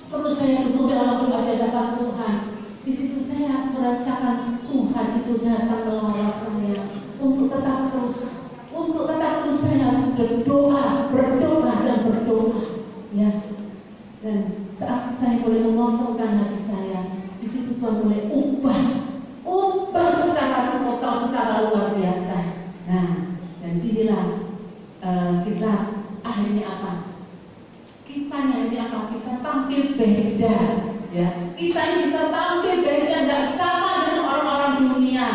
perlu saya dukung dalam doa di hadapan Tuhan. Di situ saya merasakan Tuhan itu datang melawat saya untuk tetap terus saya harus berdoa dan berdoa, ya. Dan saat saya boleh mengosongkan hati saya, di situ Tuhan boleh ubah secara total, secara luar biasa. Nah, dari sinilah kita akhirnya apa? Bisa tampil beda, ya. Kita ini bisa tampil beda, nggak sama dengan orang-orang dunia.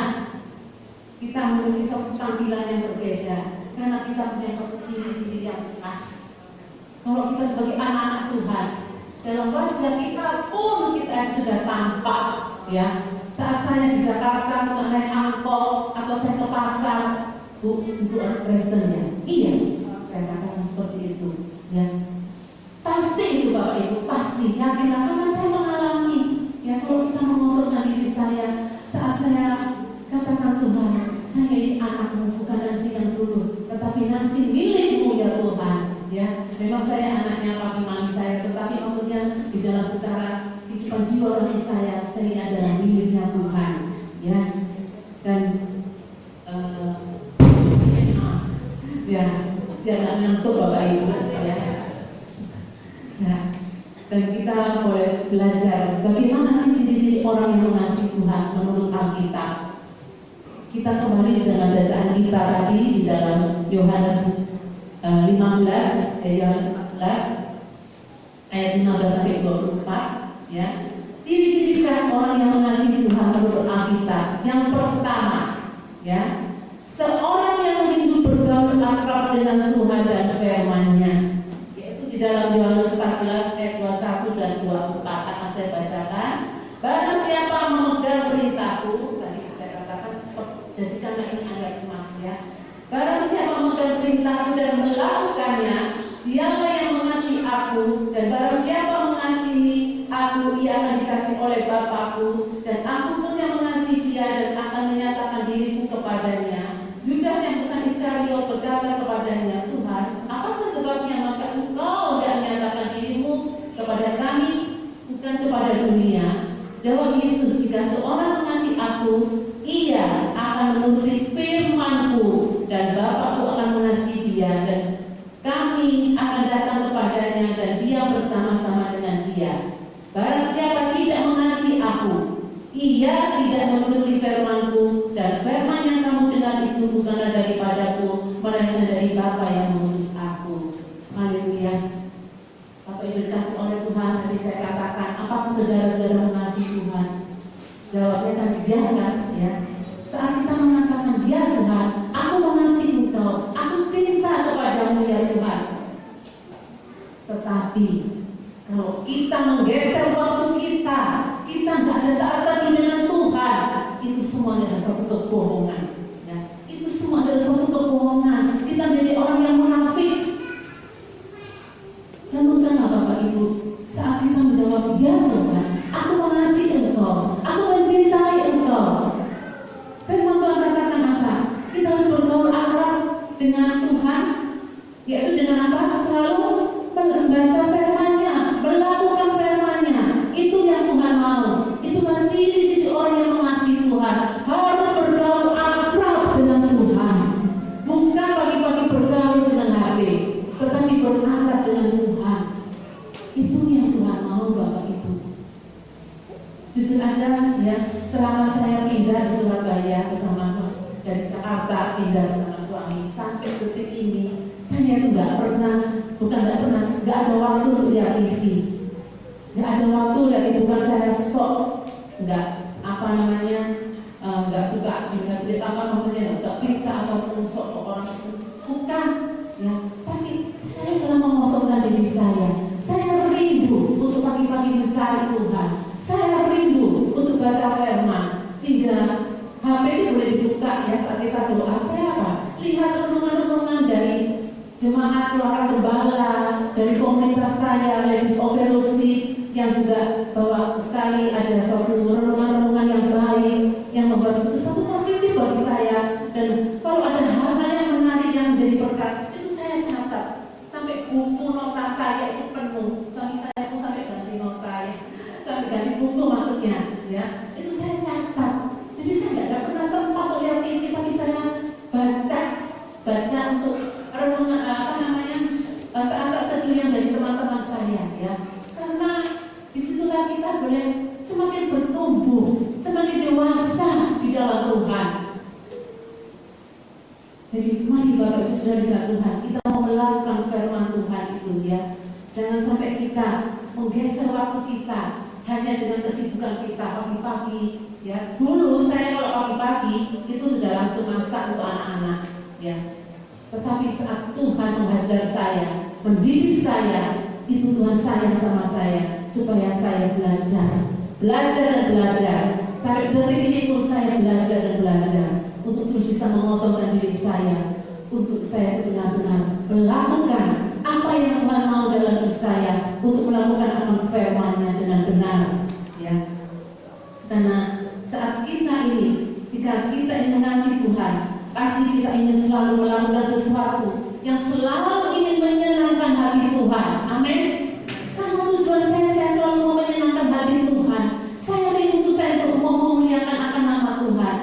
Kita memiliki satu tampilan yang berbeda karena kita punya satu ciri-ciri yang khas. Kalau kita sebagai anak-anak Tuhan, dalam wajah kita pun kita sudah tampak, ya. Saat saya di Jakarta suka naik angkot atau saya ke pasar, Bu Presiden, ya. Iya, saya katakan seperti itu, ya. Pasti itu Bapak Ibu, pasti. Yakinlah karena saya mengalami, ya. Kalau kita mengosongkan diri saya, saat saya katakan Tuhan, saya ini anakmu, bukan nasi yang dulu, tetapi nasi milikmu ya Tuhan, ya. Memang saya anaknya papi mami saya, tetapi maksudnya di dalam secara kehidupan jiwa rohani saya adalah miliknya Tuhan, ya. Dan ya, jangan ngantuk Bapak Ibu, ya. Nah, dan kita boleh belajar bagaimana sih ciri-ciri orang yang mengasihi Tuhan menurut Alkitab. Kita kembali dalam bacaan kita tadi di dalam Yohanes 15 ayat 15 sampai 24, ya. Ciri-ciri khas orang yang mengasihi Tuhan menurut Alkitab. Yang pertama, ya, seorang yang rindu bergaul akrab dengan Tuhan dan firman-Nya. Yaitu di dalam Yohanes 14 ayat 21 dan 24 akan saya bacakan. Barang siapa memegang perintahku, tadi saya katakan jadikanlah ini ayat emas, ya. Barang siapa memegang perintahku dan melakukannya, dialah yang mengasihi aku, dan barang siapa mengasihi aku, ia akan dikasihi oleh Bapakku, dan aku pun yang mengasihi dia dan akan menyatakan diriku kepadanya. Yudas yang bukan Iskariot berkata kepadanya, Tuhan, apakah sebabnya maka engkau tidak menyatakan dirimu kepada kami, bukan kepada dunia? Jawab Yesus, jika seorang mengasihi aku, ia akan menuruti firman-Ku, dan Bapakku akan mengasihi dia, dan kami akan datang kepadanya dan dia bersama-sama dengan dia. Barang siapa tidak mengasihi aku, ia tidak menuruti firman-Ku, dan firman yang kamu dengar itu bukanlah daripadaku, melainkan dari Bapa yang mengutus aku. Haleluya. Bapak Ibu dikasih oleh Tuhan, tadi saya katakan, apakah saudara-saudara mengasihi Tuhan? Jawabnya kan dia, kan, ya. Saat kita mengatakan dia Tuhan, aku mengasihi Engkau, aku cinta kepadamu ya Tuhan. Tetapi kalau kita menggeser waktu kita nggak ada saat teduh dengan Tuhan, itu semua adalah satu kebohongan, ya. Itu semua adalah satu kebohongan. Kita menjadi orang yang munafik. Renungkanlah Bapak Ibu, saat kita menjawab ya Tuhan, aku mengasihi Engkau, aku mencintai Engkau. Firman Tuhan katakan apa? Kita harus bergaul akrab dengan Tuhan, yaitu dengan apa? Selalu membaca firman-Nya, melakukan firman-Nya. Itu yang Tuhan mau. Itulah ciri-ciri orang yang mengasihi Tuhan. Harus bergaul akrab dengan Tuhan. Jujur aja ya, selama saya pindah di Surabaya bersama suami, dari Jakarta pindah bersama suami, sampai detik ini saya itu nggak ada waktu untuk lihat TV, nggak ada waktu lihat, bukan saya sok nggak nggak suka dengar berita apa, maksudnya nggak suka berita ataupun sok orang itu, bukan ya, tapi saya telah mengosongkan diri saya rindu untuk pagi-pagi mencari Tuhan, saya rindu untuk baca firman, sehingga HP itu boleh dibuka ya saat kita doa. Saya apa? Lihat renungan-renungan dari jemaat suara gembala, dari komunitas saya, Ladies of Fellowship, yang juga bahwa sekali ada suatu renungan-renungan yang baik, yang membuat itu satu positif bagi saya. Dan kalau ada hal-hal yang menarik yang menjadi berkat, itu saya catat. Sampai buku nota saya itu penuh. Suami saya pun sampai ganti nota ya, sampai ganti buku maksudnya ya. Itu saya catat. Jadi saya nggak ada pernah sempat untuk lihat TV, tapi saya baca untuk renungan saat-saat teduh yang dari teman-teman saya ya. Karena disitulah kita boleh semakin bertumbuh, semakin dewasa di dalam Tuhan. Jadi mari Bapak Ibu Saudara Tuhan, kita mau melakukan firman Tuhan itu ya. Jangan sampai kita menggeser waktu kita hanya dengan kesibukan kita pagi-pagi ya. Dulu saya kalau pagi-pagi itu sudah langsung masak untuk anak-anak ya. Tetapi saat Tuhan menghajar saya, mendidik saya, itu Tuhan sayang sama saya supaya saya belajar dan belajar. Sampai detik ini pun saya belajar dan belajar untuk terus bisa mengosongkan diri saya, untuk saya benar-benar melakukan apa yang Tuhan mau dalam diri saya, untuk melakukan akan firman-Nya dengan benar ya. Karena saat kita ini, jika kita ingin mengasihi Tuhan, pasti kita ingin selalu melakukan sesuatu yang selalu ingin menyenangkan hati Tuhan. Amin. Karena tujuan saya selalu mau menyenangkan hati Tuhan. Saya rindu saya untuk memuliakan akan nama Tuhan.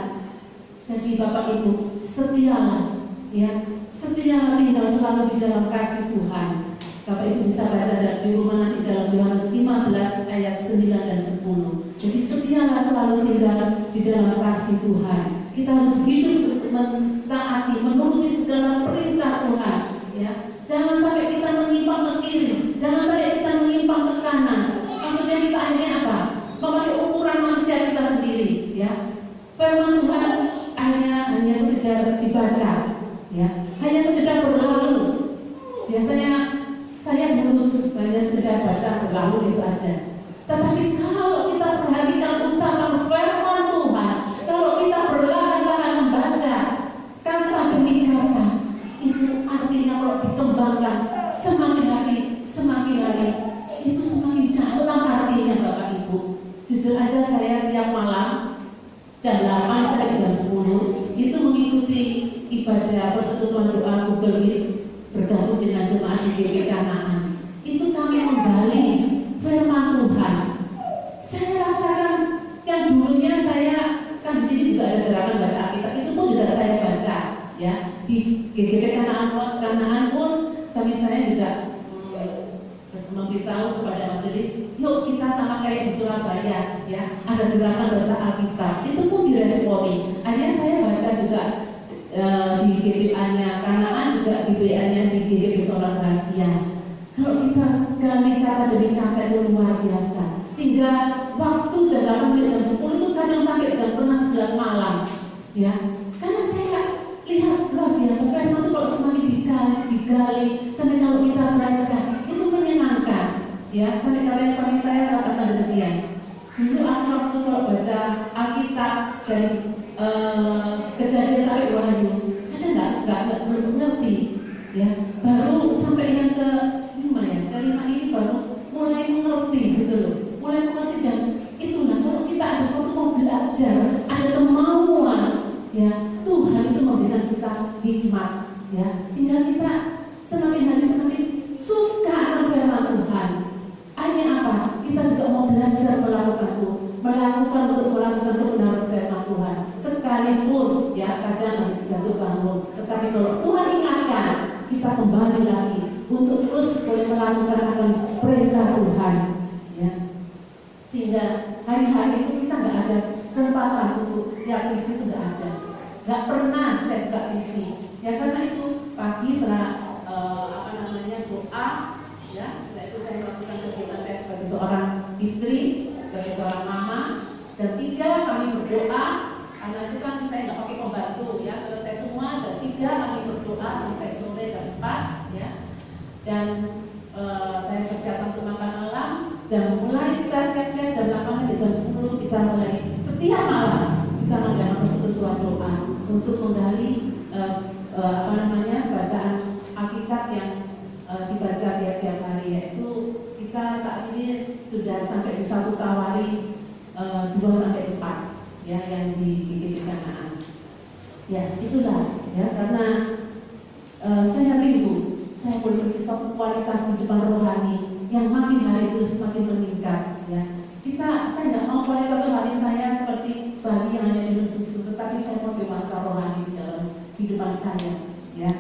Jadi Bapak Ibu, setialah ya, setialah tinggal selalu di dalam kasih Tuhan. Bapak Ibu bisa baca di rumah nanti dalam Yohanes 15 ayat 9 dan 10. Jadi setialah selalu tinggal di dalam kasih Tuhan. Kita harus hidup untuk mentaati, menuruti segala perintah Tuhan ya. Jangan sampai kita menyimpang ke kiri, jangan sampai kita menyimpang ke kanan. Maksudnya kita akhirnya apa? Memakai ukuran manusia kita sendiri ya. Firman Tuhan akhirnya hanya sekedar dibaca ya, hanya sekedar berlalu. Biasanya saya dulu hanya sekedar baca berlalu itu aja. Tetapi kalau kita perhatikan ucapan firman Tuhan, kalau kita perlahan-lahan membaca kata demi kata, itu artinya kalau dikembangkan semakin hari itu semakin dalam artinya Bapak Ibu. Jujur aja saya tiap malam jam 8 sampai jam 10 itu mengikuti ibadah persekutuan doa Google Meet bergabung dengan jemaat GGP Kanaan. Itu kami menggali firman Tuhan. Saya rasakan yang dulunya saya kan di sini juga ada gerakan baca Alkitab, itu pun juga saya baca ya. Di GGP Kanaan pun suami saya juga memberitahu kepada majelis, yuk kita sama kayak di Surabaya ya, ada gerakan baca Alkitab. Itu pun diresponi. Akhirnya saya baca juga di GPA-nya Kanaan, juga di BA-nya di GGP Solar Rahasia. Kalau kita gali kata demi kata itu luar biasa, sehingga waktu jam 8 sampai jam 10 itu kadang sampai jam setengah 11 malam ya. Karena saya lihat luar biasa firman itu kalau semakin digali sampai kalau kita baca itu menyenangkan ya. Sampai katanya suami saya katakan demikian, dulu aku waktu kalau baca Alkitab dari Kejadian sampai Wahyu kadang nggak ngerti ya, baru sampai yang kelima ini baru mulai mengerti gitu loh, mulai mengerti. Dan itulah kalau kita ada suatu mau belajar, ada kemauan ya, Tuhan itu memberikan kita hikmat ya, sehingga kita semakin hari semakin suka akan firman Tuhan. Akhirnya apa? Kita juga mau belajar melakukan kebenaran firman Tuhan. Sekalipun ya kadang harus jatuh bangun, tetapi kalau Tuhan ingatkan, kita kembali lagi untuk terus boleh melakukan akan perintah Tuhan ya. Sehingga hari-hari itu kita nggak ada kesempatan untuk lihat TV, itu nggak ada. Nggak pernah saya buka TV. Ya karena itu pagi setelah doa, ya setelah itu saya melakukan kegiatan saya sebagai seorang istri, sebagai seorang mama. Jam 3 kami berdoa, karena itu kan saya nggak pakai pembantu ya. Selesai semua jam 3 kami berdoa sampai sore jam 4 ya. Dan saya persiapan untuk makan malam. Jam mulai kita siap-siap jam 8 jam 10 kita mulai setiap malam kita mengadakan persekutuan doa untuk menggali bacaan Alkitab yang dibaca tiap hari, yaitu kita saat ini sudah sampai di 1 Tawari 2 sampai 4 ya yang di GKP Kanaan. Ya itulah ya, karena saya rindu saya boleh memiliki suatu kualitas kehidupan rohani yang makin hari terus makin meningkat ya. Saya nggak mau kualitas rohani saya seperti bayi yang hanya minum susu, tetapi saya mau dewasa rohani di dalam kehidupan saya ya.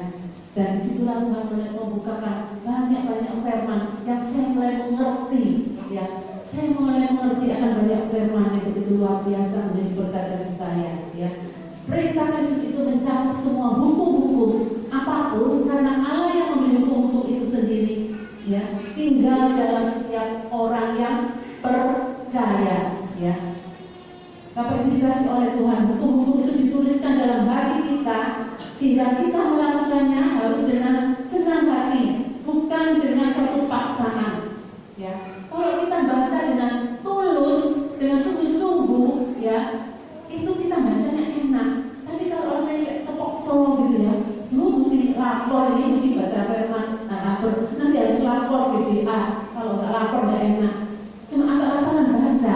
Dan disitulah Tuhan mulai membukakan banyak-banyak firman yang saya mulai mengerti ya. Saya mulai mengerti akan banyak firman yang begitu luar biasa menjadi berkat bagi saya ya. Perintah Kristus itu mencakup semua hukum-hukum apapun, karena Allah yang memberi hukum-hukum itu sendiri ya, tinggal dalam setiap orang yang percaya ya. Bapak Ibu dikasih oleh Tuhan, hukum-hukum itu dituliskan dalam hati kita sehingga kita melakukannya harus dengan senang hati, bukan dengan suatu paksaan ya. Kalau kita baca dengan tulus, dengan sungguh-sungguh ya, itu kita bacanya enak. Tapi kalau saya kayak kepokso gitu ya, lu mesti lapor, ini mesti baca firman, nanti harus lapor GBA. Kalau nggak lapor nggak enak. Cuma asal-asalan baca,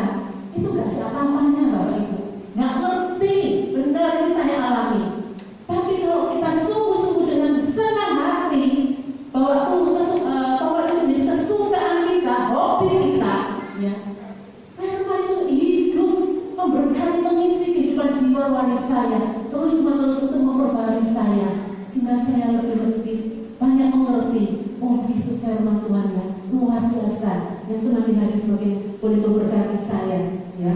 itu nggak ada apa-apanya Bapak Ibu. Nggak ngerti, benar ini saya alami. Tapi kalau kita sungguh-sungguh dengan senang hati bahwa Taurat itu menjadi kesukaan kita, hobi kita, ya. Firman itu hidup, memberkati, mengisi kehidupan jiwa rohani saya, terus untuk memperbarui saya, sehingga saya lebih banyak mengerti. Oh itu firman Tuhan ya, luar biasa, yang semakin hari semakin boleh memberkati saya, ya.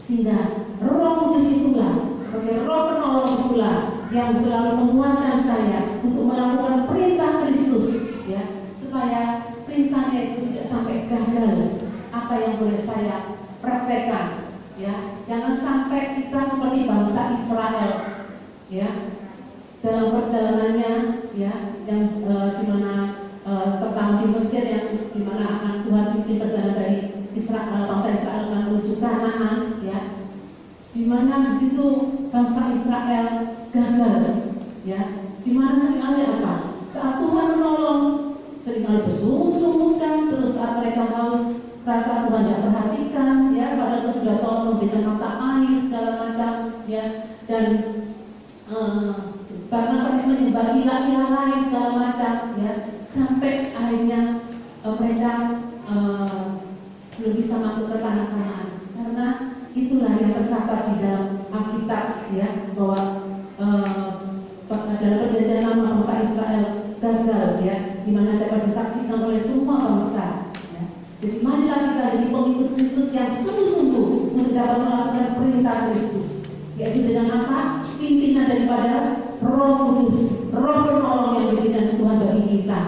Sehingga Roh Kudus itulah sebagai Roh penolong itulah yang selalu menguatkan saya untuk melakukan perintah Kristus, ya, supaya perintahnya itu tidak sampai gagal. Apa yang boleh saya praktekkan, ya, jangan sampai kita seperti bangsa Israel, ya, dalam perjalanannya, ya, yang dimana terutama di Mesir, yang dimana akan Tuhan pimpin perjalanan dari bangsa Israel akan menuju Kanaan, ya, dimana di situ bangsa Israel gagal, ya, dimana seringkali apa? Saat Tuhan menolong, seringkali bersungguh-sungguh kan, terus saat mereka haus, rasa Tuhan tidak perhatikan, ya, padahal Tuhan sudah tolong memberikan mata air segala macam, ya, dan bahkan sampai menyembah ilah-ilah lain segala macam, ya, sampai akhirnya mereka belum bisa masuk ke tanah Kanaan, karena itulah yang tercatat di dalam Alkitab, ya, bahwa dalam perjanjian lama bangsa Israel gagal, ya, di mana dapat disaksikan oleh semua bangsa. Ya. Jadi marilah kita jadi pengikut Kristus yang sungguh-sungguh untuk dapat melakukan perintah Kristus, yaitu dengan apa? Pimpinan daripada Roh Kudus, Roh penolong yang diberikan Tuhan bagi kita.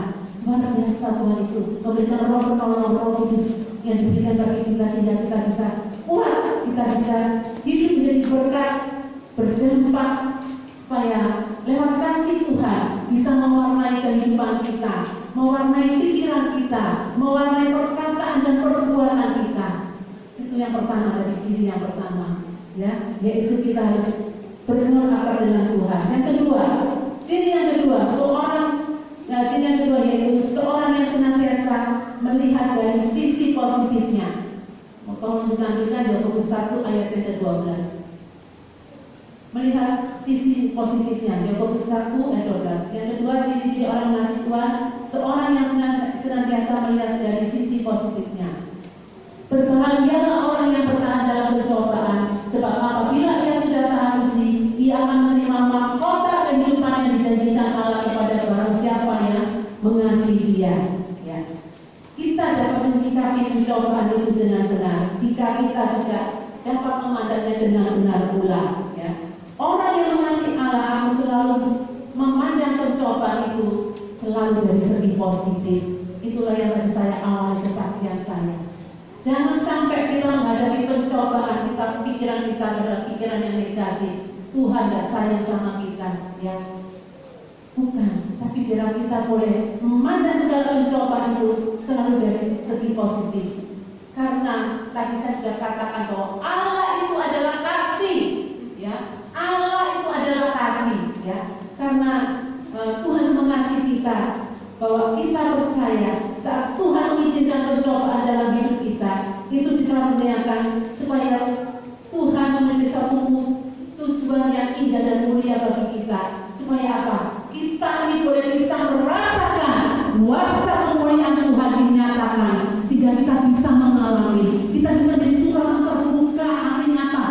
Luar biasa Tuhan itu memberikan Roh penolong, Roh Kudus yang diberikan bagi kita sehingga kita bisa kuat, kita bisa hidup menjadi berkat, berdampak, supaya lewat kasih Tuhan bisa mewarnai kehidupan kita, mewarnai pikiran kita, mewarnai perkataan dan perbuatan kita. Itu yang pertama, dari ciri yang pertama, ya, yaitu kita harus berdengar akar dengan Tuhan. Yang kedua, ciri yang kedua, ciri yang kedua yaitu seorang yang senantiasa melihat dari sisi positifnya. Mau menampilkan Yakobus 1 ayat yang ke-12. Melihat sisi positifnya, Yakobus 1 ayat 12. Yang kedua, ciri-ciri orang mengasihi Tuhan, seorang yang senantiasa melihat dari sisi positifnya. Berbahagialah orang yang bertahan dalam pencobaan, sebab apabila ia sudah tahan uji, ia akan menerima mahkota kehidupan yang dijanjikan Allah kepada barang siapa yang mengasihi Dia. Ya. Kita dapat mencikapi pencobaan itu dengan benar. jika kita juga dapat memandangnya dengan benar pula, ya. Orang yang mengasihi Allah akan selalu memandang pencobaan itu selalu dari segi positif. Itulah yang tadi saya awali kesaksian saya. Jangan sampai kita menghadapi pencobaan, pikiran kita adalah pikiran yang negatif. Tuhan gak sayang sama kita, ya. Bukan, tapi biar kita boleh memandang segala pencobaan itu selalu dari segi positif. Karena tadi saya sudah katakan bahwa Allah itu adalah kasih, ya. Allah itu adalah kasih, ya. Karena Tuhan mengasihi kita, bahwa kita percaya saat Tuhan mengizinkan pencobaan dalam hidup kita, itu dikarenakan supaya Tuhan memiliki suatu tujuan yang indah dan mulia bagi kita. Supaya apa? Kita ini boleh bisa merasakan kuasa kemuliaan Tuhan dinyatakan. Jika kita bisa mengalami, kita bisa jadi surat yang terbuka. Artinya apa?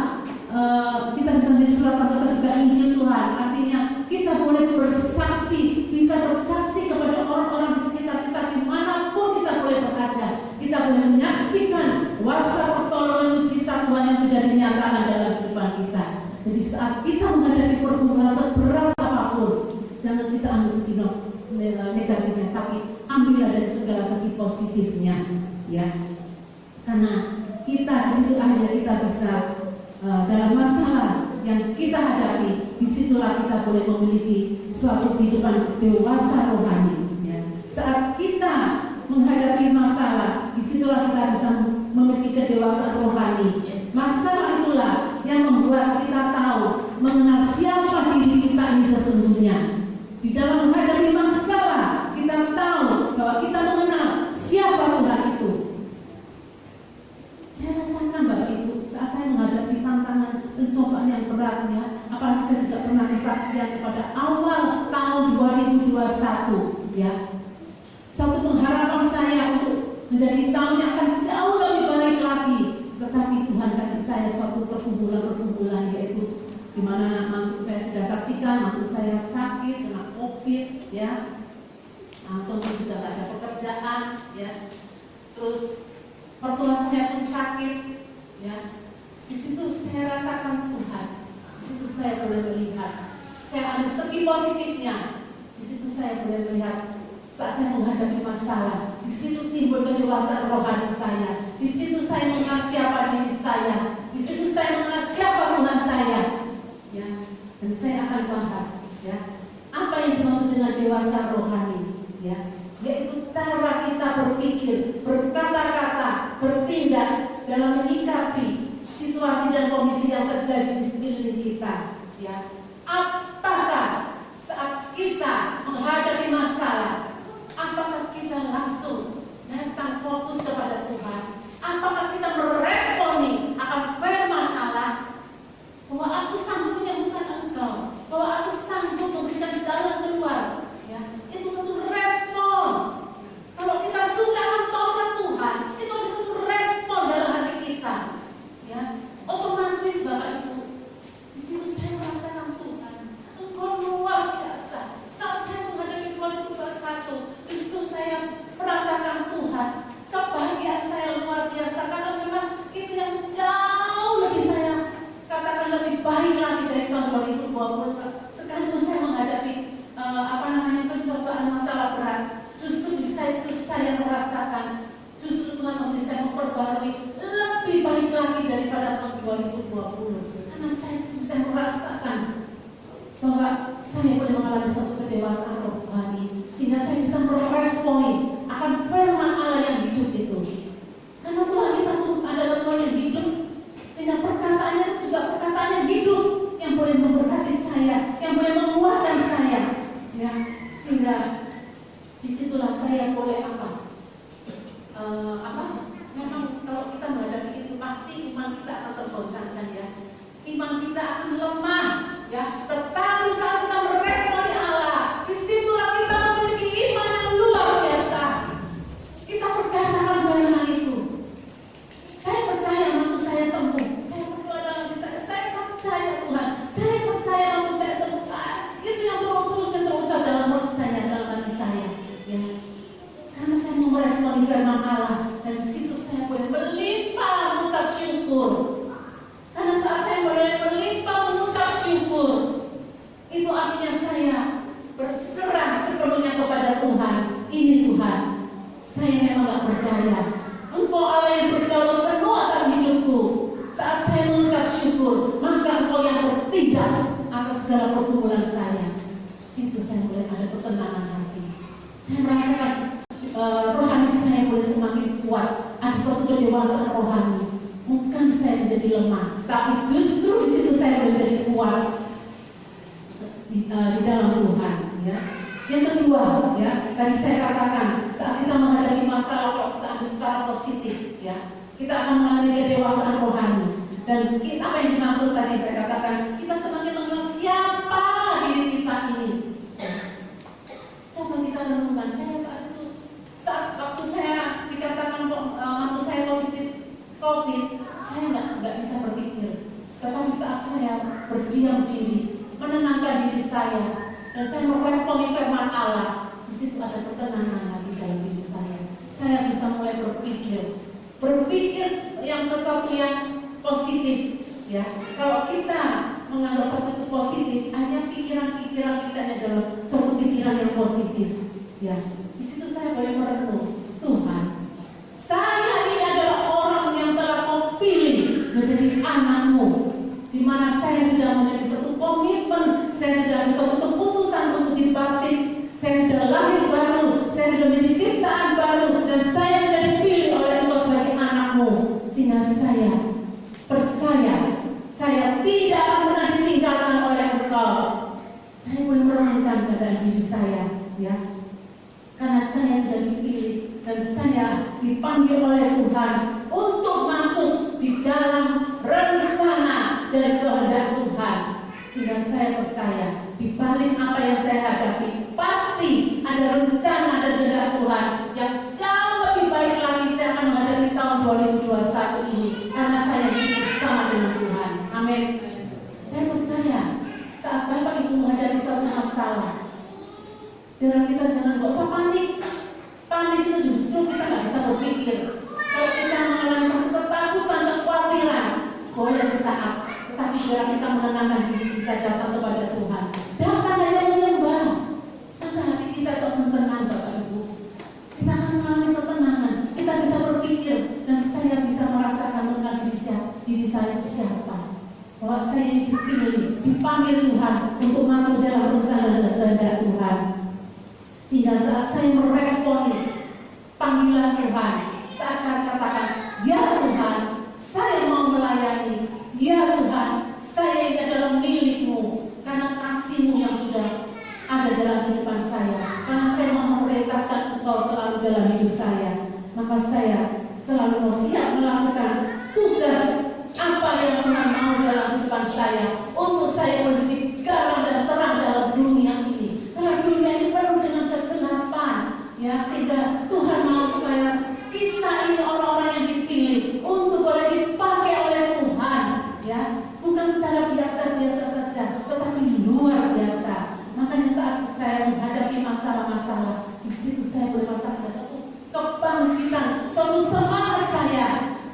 Kita bisa menjadi surat yang terbuka Injil Tuhan. Artinya kita boleh bersaksi, bisa bersaksi kepada orang-orang di sekitar kita dimanapun kita boleh berada. Kita boleh menyaksikan kuasa pertolongan mujizat Tuhan yang sudah dinyatakan dalam kehidupan kita. Jadi saat kita menghadapi pergumulan seberat apapun, jangan kita ambil segi negatifnya, tapi ambillah dari segala segi positifnya, ya. Karena kita di situ akhirnya kita bisa dalam masalah yang kita hadapi, disitulah kita boleh memiliki suatu kehidupan dewasa rohani, ya. Saat kita menghadapi masalah, disitulah kita bisa memiliki kedewasaan rohani. Masalah itulah yang membuat kita tahu mengenal siapa diri kita ini sesungguhnya. Di dalam menghadapi masalah, kita tahu bahwa kita mengenal siapa Tuhan itu. Saya rasakan Bapak Ibu, saat saya menghadapi tantangan pencobaan yang berat, ya, apalagi saya juga pernah kesaksian pada awal tahun 2021, ya. Suatu pengharapan saya untuk menjadi tahun yang akan jauh lebih baik lagi, tetapi Tuhan kasih saya suatu perkumpulan, yaitu di mana mantu saya sudah saksikan, mantu saya sakit kena COVID, ya. Tentu juga tidak ada pekerjaan, ya. Terus mertua saya pun sakit, ya. Di situ saya rasakan Tuhan. Di situ saya boleh melihat. Saya ada segi positifnya. Di situ saya boleh melihat saat saya menghadapi masalah. Di situ timbul kedewasaan rohani saya. Di situ saya mengenal siapa diri saya. Di situ saya mengenal siapa Tuhan saya. Ya. Dan saya akan bahas, ya, apa yang dimaksud dengan dewasa rohani, ya. Yaitu cara kita berpikir, berkata-kata, bertindak dalam menyikapi situasi dan kondisi yang terjadi di sekeliling kita, ya. Apakah saat kita menghadapi masalah, apakah kita langsung datang fokus kepada Tuhan? Apakah kita meresponi akan firman Allah bahwa aku sanggup menyembuhkan engkau, bahwa aku sanggup memberikan jalan keluar, ya. Itu satu respon. Kalau kita suka akan Taurat Tuhan, itu ada satu respon dalam hati kita, ya. Otomatis Bapak Ibu, di situ saya merasakan Tuhan, Engkau luar biasa. Saat saya menghadapi 2021, justru saya merasakan Tuhan, kebahagiaan saya luar biasa, karena memang itu yang jauh lebih saya katakan lebih baik lagi dari tahun 2020. Sekalipun saya menghadapi pencobaan masalah berat, justru di situ saya merasakan justru Tuhan memberi saya memperbarui lebih baik lagi daripada tahun 2020. Karena saya merasakan bahwa saya boleh mengalami suatu kedewasaan rohani, sehingga saya bisa meresponi akan firman Allah yang hidup itu. Karena Tuhan kita adalah Tuhan yang hidup, sehingga perkataannya itu juga perkataan yang hidup, yang boleh memberkati saya, yang boleh menguatkan saya, ya. Sehingga disitulah saya boleh memang kalau kita menghadapi itu pasti iman kita akan tergoncangkan, ya. Iman kita akan lemah, ya. Tetapi saat kita meresponi Allah, disitulah kita memiliki iman yang luar biasa. Kita perkatakan firman itu. Saya percaya mantu saya sembuh. Saya berdoa dalam hati saya percaya Tuhan. Saya percaya mantu saya sembuh. Itu yang terus terucap dalam mulut saya, dalam hati saya, ya. Karena saya mau meresponi firman Allah, dan di situ saya boleh melimpah mengucap syukur. Karena saat saya boleh melimpah mengucap syukur, itu artinya saya berserah sepenuhnya kepada Tuhan. Ini Tuhan, saya memang gak berdaya. Engkau Allah yang berdaulat penuh atas hidupku. Saat saya mengucap syukur, maka Engkau yang bertindak atas segala pergumulan saya. Situ saya mulai ada ketenangan hati. Saya merasakan rohani saya mulai semakin kuat. Ada suatu kedewasaan rohani. Bukan saya menjadi lemah, tapi justru di situ saya menjadi kuat di dalam Tuhan. Ya. Yang kedua, ya, tadi saya katakan saat kita menghadapi masalah, kalau kita ambil secara positif, ya, kita akan mengalami kedewasaan rohani. Dan apa yang dimaksud tadi saya katakan, kita semakin mengenal siapa diri kita ini. Coba kita renungkan, saya saat waktu saya dikatakan waktu saya positif COVID, saya nggak bisa berpikir. Tetapi saat saya berdiam diri, menenangkan diri saya, dan saya meresponi firman Allah, di situ ada ketenangan lagi dalam diri saya. Saya bisa mulai berpikir yang sesuatu yang positif. Ya, kalau kita menganggap sesuatu itu positif, hanya pikiran-pikiran kita adalah suatu pikiran yang positif. Ya, di situ saya boleh merenung, Tuhan, saya ini adalah orang yang telah Kau pilih menjadi anak-Mu, di mana saya sudah memiliki suatu komitmen, saya sudah memiliki suatu keputusan untuk dibaptis, saya sudah lahir baru, saya sudah menjadi ciptaan baru, dan saya sudah dipilih oleh Engkau sebagai anak-Mu, sehingga saya percaya saya tidak akan pernah ditinggalkan oleh Engkau. Saya boleh merenungkan keadaan diri saya, ya, karena saya sudah dipilih dan saya dipanggil oleh Tuhan untuk masuk di dalam rencana dan kehendak Tuhan. Sehingga saya percaya di balik apa yang saya hadapi pasti ada rencana dan kehendak Tuhan yang jauh lebih baik lagi. Saya akan menghadapi tahun 2021 ini karena saya hidup bersama dengan Tuhan. Amin. Saya percaya saat Bapak Ibu menghadapi suatu masalah, biar kita jangan gak usah panik. Panik itu justru kita nggak bisa berpikir. Kalau kita mengalami suatu ketakutan, kekhawatiran, boleh sesaat, tetapi biar kita menenangkan diri kita, datang kepada Tuhan. Datang hanya menyembah, maka hati kita itu akan tenang, Bapak Ibu. Kita akan mengalami ketenangan. Kita bisa berpikir dan saya bisa merasakan mengenal diri saya siapa. Bahwa saya ini dipilih, dipanggil Tuhan untuk masuk dalam rencana dan kehendak Tuhan. Sehingga saat saya meresponi panggilan Tuhan, saat saya katakan, ya Tuhan, saya mau melayani, ya Tuhan, saya ini adalah milik-Mu, karena kasih-Mu yang sudah ada dalam kehidupan saya, karena saya mau memprioritaskan Engkau selalu dalam hidup saya, maka saya selalu mau siap melakukan tugas apa yang Tuhan mau dalam kehidupan saya, untuk saya menjadi garam dan terang dalam dunia ini. Karena dunia ini penuh dengan kegelapan, ya, sehingga Tuhan mau supaya kita ini orang-orang yang dipilih untuk boleh dipakai oleh Tuhan, ya, bukan secara biasa-biasa saja, tetapi luar biasa. Makanya saat saya menghadapi masalah-masalah, di situ saya boleh merasakan satu kebangkitan, suatu semangat saya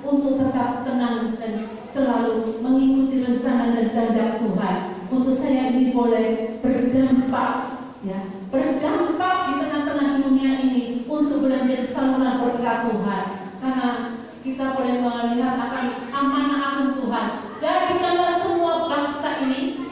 untuk tetap tenang dan selalu mengikuti rencana dan kehendak Tuhan. Untuk saya ini boleh berdampak, ya, berdampak di tengah-tengah dunia ini untuk boleh menjadi saluran berkat Tuhan. Karena kita boleh melihat akan amanah agung Tuhan. Jadikanlah semua bangsa ini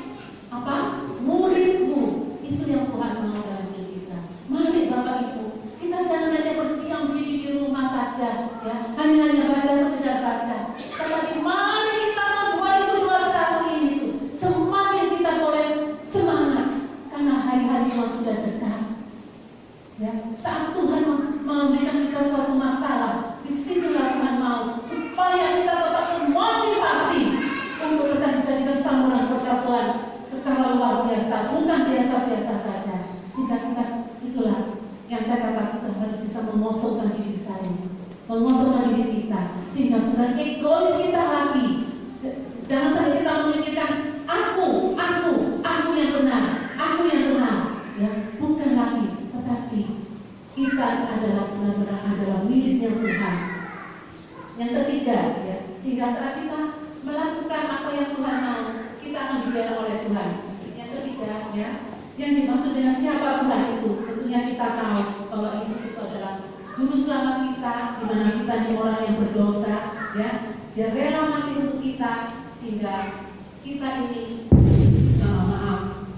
apa? Murid-Mu. Itu yang Tuhan mau dalam diri kita. Mari Bapak Ibu, kita jangan hanya berdiam diri di rumah saja, ya, hanya baca sekedar baca. Tetapi mari kita tahun 2021 ini tuh semakin kita boleh semangat karena hari-hari yang sudah dekat. Ya, saat Tuhan memberikan kita suatu masalah, disitulah Tuhan mau supaya kita tetap termotivasi untuk tetap dijadikan saluran berkat Tuhan secara luar biasa, bukan biasa-biasa saja. Sehingga kita, itulah yang saya katakan, kita harus bisa mengosongkan diri saya, mengosongkan diri kita, sehingga bukan egois kita lagi. Jangan sampai kita memikirkan aku yang benar, ya, bukan lagi, tetapi kita adalah benar-benar adalah miliknya Tuhan. Yang ketiga, ya, sehingga saat kita melakukan apa yang Tuhan mau, kita akan dibela oleh Tuhan. Yang ketiga, ya, yang dimaksud dengan siapa Tuhan itu, tentunya kita tahu bahwa Yesus itu adalah Juru Selamat kita, di mana kita ini orang yang berdosa, ya. Dia rela mati untuk kita sehingga kita ini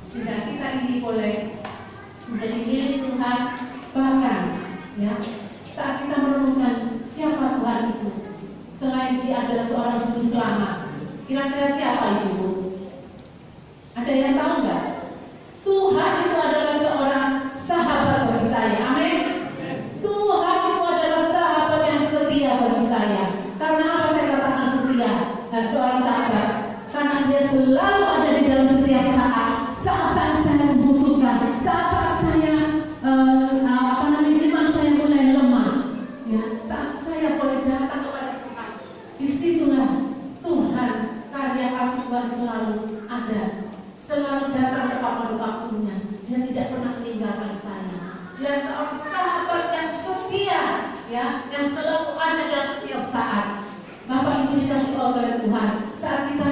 sehingga kita ini boleh menjadi milik Tuhan. Bahkan, ya, saat kita merenungkan siapa Tuhan itu, selain Dia adalah seorang Juru Selamat, kira-kira siapa itu, Bu? Ada yang tahu nggak? Tuhan itu adalah seorang sahabat bagi saya. Amin. Tuhan itu adalah sahabat yang setia bagi saya. Karena apa saya katakan setia dan seorang sahabat? Karena Dia selalu ada di dalam setiap saat saya membutuhkan, saat saya memang saya mulai lemah, ya, saat saya boleh datang kepada Tuhan. Disitulah Tuhan, karya kasih Tuhan selalu ada, selalu datang tepat pada waktunya. Dia tidak pernah meninggalkan saya. Dia seorang sahabat yang setia, ya, yang selalu ada dalam setiap saat. Bapak Ibu dikasih oleh Tuhan, saat kita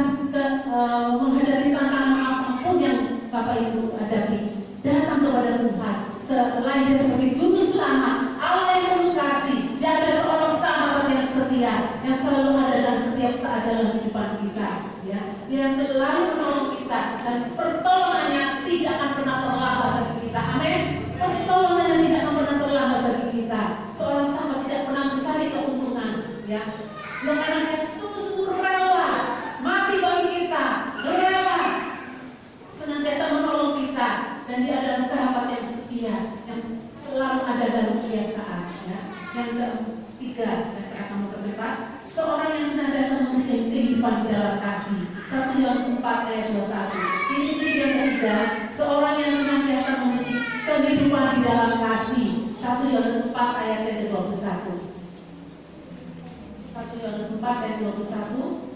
menghadapi tantangan apapun yang Bapak Ibu hadapi, datang kepada Tuhan. Selain Dia sebagai Juru Selamat, Allah yang penuh kasih, Dia adalah seorang sahabat yang setia, yang selalu ada dalam setiap saat dalam kehidupan kita, ya. Dia selalu menolong kita dan pertolongannya tidak akan pernah terlambat bagi kita. Amin. Pertolongannya tidak akan pernah terlambat bagi kita. Seorang sahabat tidak pernah mencari keuntungan, ya. Karena Dia sungguh-sungguh rela mati bagi kita, rela senantiasa menolong kita, dan Dia adalah sahabat yang setia, yang selalu ada dalam setiap saat, ya. Yang ketiga, yang saya akan mempercepat, seorang yang senantiasa memberikan kehidupan di dalam kasih. 1 Yohanes 4 ayat 21. Ini yang ketiga, seorang yang senantiasa memberikan kehidupan di dalam kasih. 1 Yohanes 4 ayat yang ke-21. 1 Yohanes 4 ayat 21,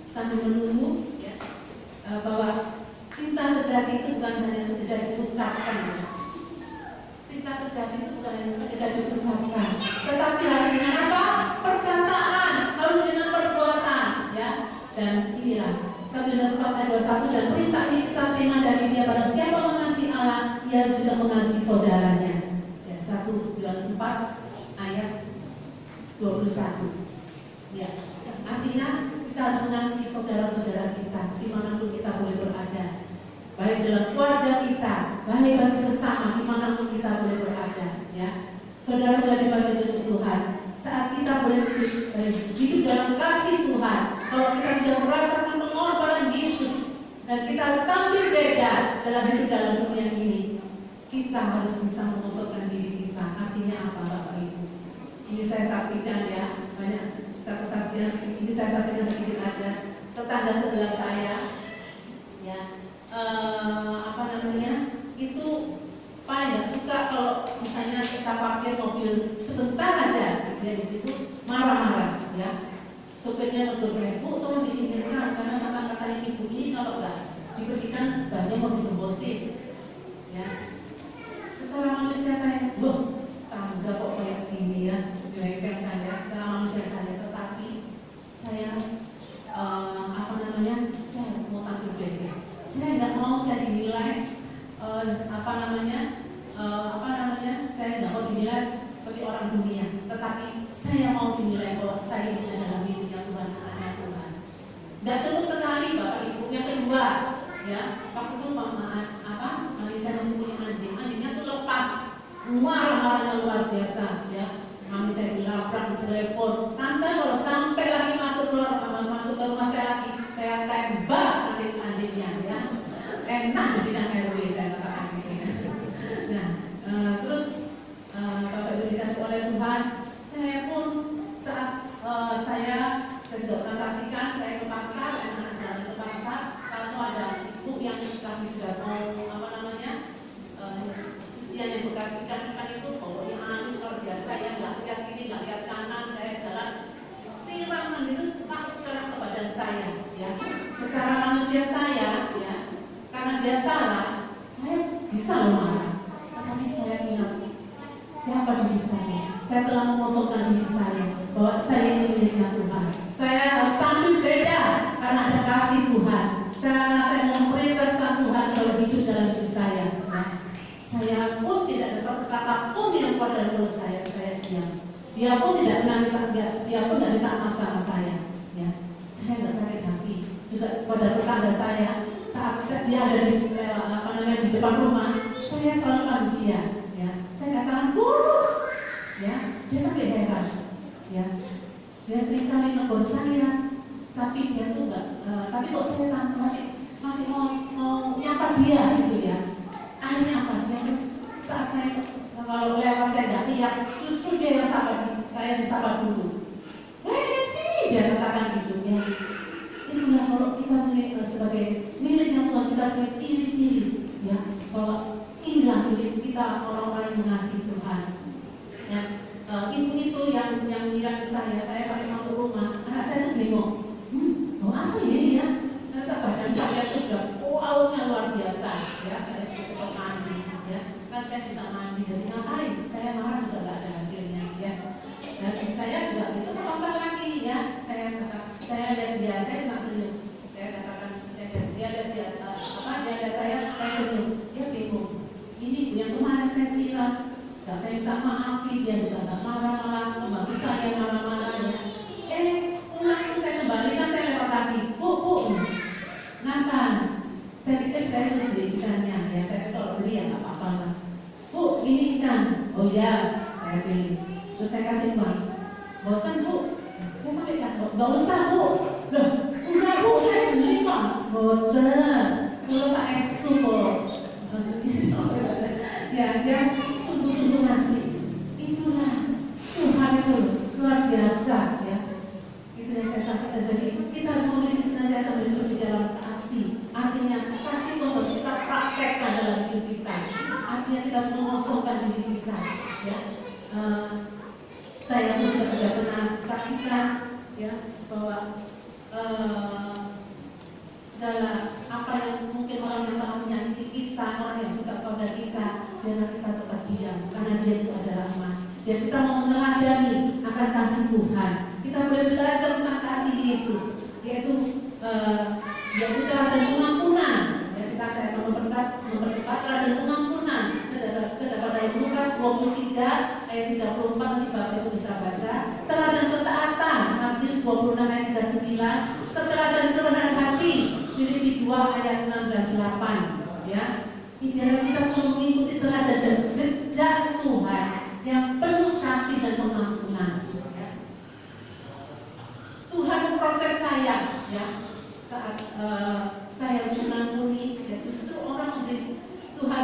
sambil menunggu, ya, bahwa cinta sejati itu bukan hanya sekedar diucapkan. Cinta sejati itu bukan hanya sekedar diucapkan, tetapi harus dengan apa? Perkataan, harus dengan perbuatan, ya. Dan inilah 1 Yohanes 4 ayat 21, dan perintah ini kita terima dari Dia, pada siapa mengasihi Allah, ia harus juga mengasihi saudaranya. Ya, 1 Yohanes 4 ayat 21. Ya, artinya kita harus mengasihi saudara-saudara kita dimanapun kita boleh berada, baik dalam keluarga kita, baik bagi sesama dimanapun kita boleh berada, ya. Saudara-saudara dikasihi Tuhan, saat kita boleh hidup dalam kasih Tuhan, kalau kita sudah merasakan pengorbanan Yesus dan kita harus tampil beda dalam hidup dalam dunia ini, kita harus bisa mengosokkan diri kita. Artinya apa, Bapak Ibu? Ini saya saksikan, ya, banyak kesaksian, ini saya saksikan sedikit aja. Tetangga sebelah saya, ya, itu paling nggak suka kalau misalnya kita parkir mobil sebentar aja, gitu ya, di situ marah-marah, ya. Sopirnya negur saya, Bu, tolong dipinggirkan karena sama katanya ibu ini kalau nggak diperhatikan banyak mau digembosin, ya. Secara manusia saya, loh, tangga kok kayak gini ya, dilengkengkan, ya. Secara manusia saya, tetapi saya saya harus mau tampil beda. Saya nggak mau saya dinilai saya nggak mau dinilai seperti orang dunia, tetapi saya mau dinilai bahwa saya ini adalah miliknya Tuhan, anaknya Tuhan. Nggak cukup sekali, Bapak Ibu. Yang kedua, ya, waktu itu mami saya masih punya anjingnya tuh lepas, marah-marahnya luar biasa, ya. Mami saya dilabrak di telepon, tante kalau sampai lagi masuk ke rumah saya lagi, saya tembak nanti anjingnya, ya. Enak jadi anak RW, saya katakan gitu, ya. Nah, terus Bapak Ibu dikasih oleh Tuhan, saya pun saat saya sudah pernah saksikan, saya ke pasar, anak jalan ke pasar, lalu ada ibu yang kami sudah mau cucian yang bekas ikan itu, pokoknya nangis luar biasa, ya, nggak lihat kiri, nggak lihat kanan, saya jalan siraman itu pas kena ke badan saya, ya. Secara manusia saya, ya, karena dia salah, saya bisa marah, tetapi saya ingat siapa diri saya telah mengosongkan diri saya, bahwa saya ini miliknya Tuhan. Saya harus tampil beda karena saya memprioritaskan Tuhan selalu hidup dalam hidup saya. Nah, saya pun tidak ada satu kata pun yang keluar dari mulut saya diam. Dia pun tidak pernah dia pun tidak minta maaf sama saya. Ya, saya nggak sakit hati. Juga kepada tetangga saya, saat dia ada di depan rumah, saya selalu panggil dia. Ya, saya katakan Bu, ya, dia sampai heran. Ya, dia sering kali negur saya, tapi dia tuh nggak. Tapi kok saya masih mau nyapa dia gitu ya. Akhirnya apa? Dia terus saat saya kalau lewat saya nggak lihat, justru dia yang saya disapa dulu. Sini dia katakan gitu ya. Itulah kalau kita sebagai miliknya Tuhan, kita sebagai ciri-ciri ya bahwa inilah milik kita orang-orang yang mengasihi Tuhan. Ya, itu yang mengira saya sampai masuk rumah, anak saya tuh bingung. Apa ini ya? Ternyata badan saya itu sudah wow-nya luar biasa. Ya, saya cepat mandi. Ya, kan saya bisa mandi. Jadi ngapain? Saya marah juga nggak ada hasilnya. Ya, dan saya juga besok paksa lagi. Ya, saya lihat dia, saya cuma senyum. Saya katakan, dia lihat saya senyum. Dia bingung. Ini yang kemarin saya siram. Gak saya minta maafi, dia juga nggak marah-marah. Membantu saya marah-marah. Ya. Pulang itu saya kembalikan, saya lewat lagi. Bu, kenapa? Saya pikir saya sudah beli ikannya. Ya, saya pikir kalau beli ya nggak apa-apa lah. Bu, ini ikan. Oh iya, saya pilih. Terus saya kasih uang. Bukan Bu, saya sampaikan. Nggak usah Bu. Loh, enggak Bu, saya beli kok. Boten. Kalau saya eksklu kok. Ya, dia sungguh-sungguh ngasih. Itulah Tuhan itu luar biasa ya. Itu yang saya saksikan. Jadi kita harus memiliki senantiasa hidup di dalam kasih. Artinya kasih itu harus kita praktekkan dalam hidup kita. Artinya kita harus mengosongkan diri kita. Ya, saya pun juga tidak pernah saksikan ya bahwa segala apa yang mungkin orang yang telah menyakiti kita, orang yang suka pada kita, biarlah kita tetap diam karena dia itu adalah emas. Dan kita mau meneladani akan kasih Tuhan. Kita boleh belajar tentang kasih Yesus, yaitu teladan pengampunan. Ya, saya mau mempercepat teladan pengampunan. Kepada Lukas 23 ayat 34 nanti Bapak Ibu bisa baca. Teladan ketaatan Matius 26 ayat 39. Teladan kerendahan hati Filipi 2 ayat 6 dan 8. Ya, biar kita selalu mengikuti teladan dan jejak Tuhan yang penuh kasih dan pengampunan. Ya. Tuhan memproses saya, ya, saat saya harus mengampuni. Ya, justru orang Tuhan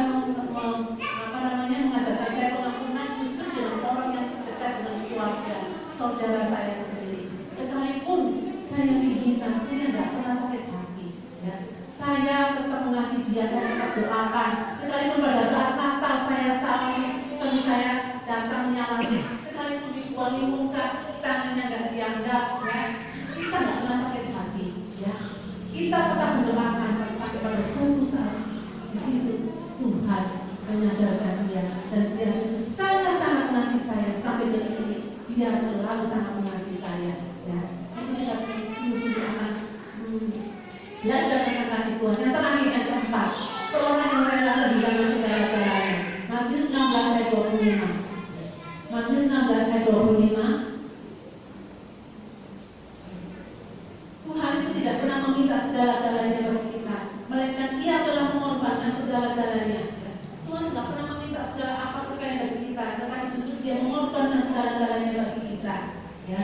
mengajarkan saya pengampunan justru dengan orang yang terdekat dengan keluarga, saudara saya sendiri. Sekalipun saya dihina, saya tidak pernah sakit hati. Ya. Saya tetap mengasihi dia, saya tetap doakan. Sekalipun pada saat Natal saya suami saya datang menyalami, sekalipun dibuangi muka, tangannya nggak dianggap, ya, kita nggak pernah sakit hati. Ya. Kita tetap mendoakan sampai pada suatu saat di situ Tuhan menyadarkan dia dan dia itu sangat-sangat mengasihi saya sampai detik ini. Dia selalu sangat mengasihi saya. Ya, itu kita sungguh-sungguh akan belajar tentang kasih Tuhan. Yang terakhir yang keempat, seorang yang rela kehilangan segala-galanya. Matius 16 ayat 25. Matius 16 ayat 25. Tuhan itu tidak pernah meminta segala-galanya bagi kita, melainkan Ia telah mengorbankan segala-galanya. Tuhan tidak pernah meminta segala apa terkait bagi kita, tetapi justru Dia mengorbankan segala-galanya bagi kita. Ya,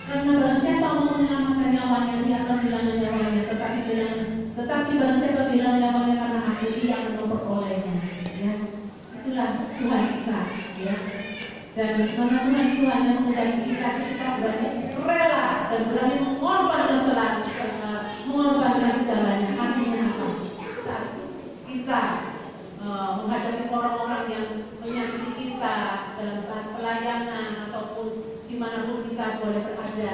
karena barang siapa mau menyelamatkan nyawanya, dia akan kehilangan nyawanya. Tetapi barang siapa kehilangan nyawanya karena aku, dia akan memperolehnya. Ya, itulah Tuhan kita. Ya, dan mana Tuhan yang mengundang kita berani rela dan berani mengorbankan segalanya. Artinya apa? Saat kita menghadapi orang-orang yang menyakiti kita dalam saat pelayanan ataupun dimanapun kita boleh berada,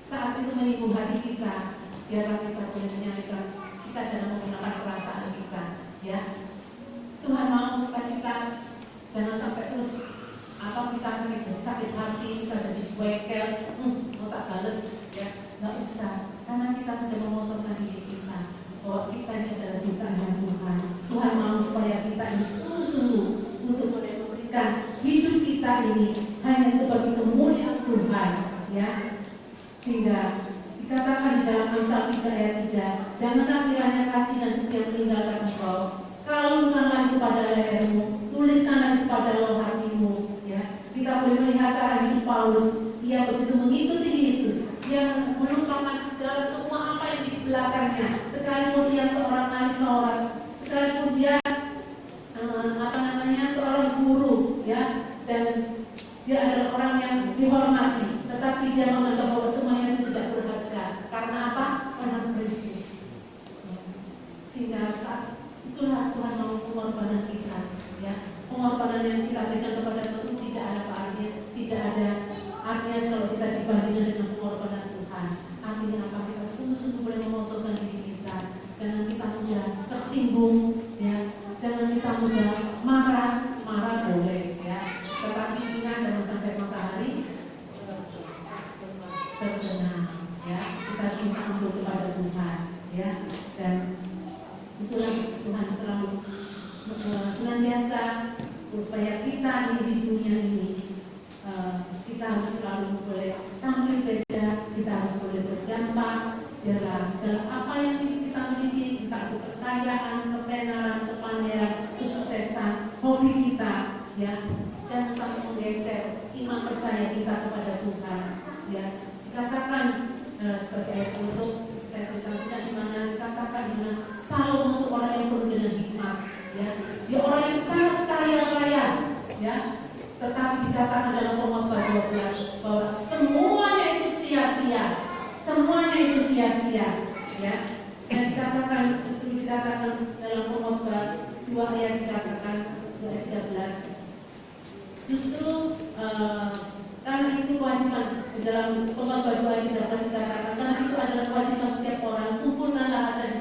saat itu menyinggung hati kita, biarlah kita boleh menyalahkan. Kita jangan menggunakan perasaan kita. Ya, Tuhan mau supaya kita jangan sampai terus atau kita sampai jadi sakit hati, kita jadi cuekel, mau tak balas, ya, nggak usah, karena kita sudah mengosongkan diri kita. bahwa kita ini adalah ciptaan Tuhan. Tuhan mau supaya kita ini sungguh-sungguh untuk boleh memberikan hidup kita ini hanya untuk bagi kemuliaan Tuhan, ya. Sehingga dikatakan di dalam Amsal 3 ayat 3, janganlah kiranya kasih dan setia meninggalkan engkau. Kalungkanlah itu pada lehermu, tuliskanlah itu pada dalam hatimu, ya. Kita boleh melihat cara hidup Paulus. Ia begitu mengikuti Yesus, dia melupakan segala semua apa yang di belakangnya. Sekalipun dia seorang ahli Taurat, sekalipun dia seorang guru, ya, dan dia adalah orang yang dihormati, tetapi dia menganggap bahwa semuanya itu tidak berharga. Karena apa? Karena Kristus. Sehingga saat itulah Tuhan mau pengorbanan kita, ya. Pengorbanan yang kita berikan kepada Tuhan tidak ada artinya, tidak ada artinya kalau kita dibandingkan dengan pengorbanan Tuhan. Artinya apa? Kita sungguh-sungguh boleh memosokkan diri kita. Jangan kita mudah tersinggung, ya. Jangan kita mudah marah boleh, ya. Tetapi ingat jangan sampai matahari terbenam, ya. Kita harus minta ampun kepada Tuhan, ya. Dan itulah Tuhan selalu senantiasa supaya kita ini di dunia ini kita harus selalu boleh tampil beda, kita harus boleh berdampak, biarlah segala apa yang kita miliki, entah itu kekayaan, ketenaran, kepandaian, kesuksesan, hobi kita, ya, jangan sampai menggeser iman percaya kita kepada Tuhan, ya. Dikatakan sebagai ayat penutup, saya bersaksikan di mana dikatakan di mana Salomo untuk orang yang penuh dengan hikmat, ya. Dia orang yang sangat kaya raya, ya. Tetapi dikatakan dalam Pengkhotbah 12 bahwa semuanya itu sia-sia, ya. Dan dikatakan justru dikatakan dalam Pengkhotbah 2 ayat dikatakan ayat 13. Justru karena itu kewajiban di dalam Pengkhotbah 2 ayat 13 dikatakan karena itu adalah kewajiban setiap orang, kumpulkanlah harta di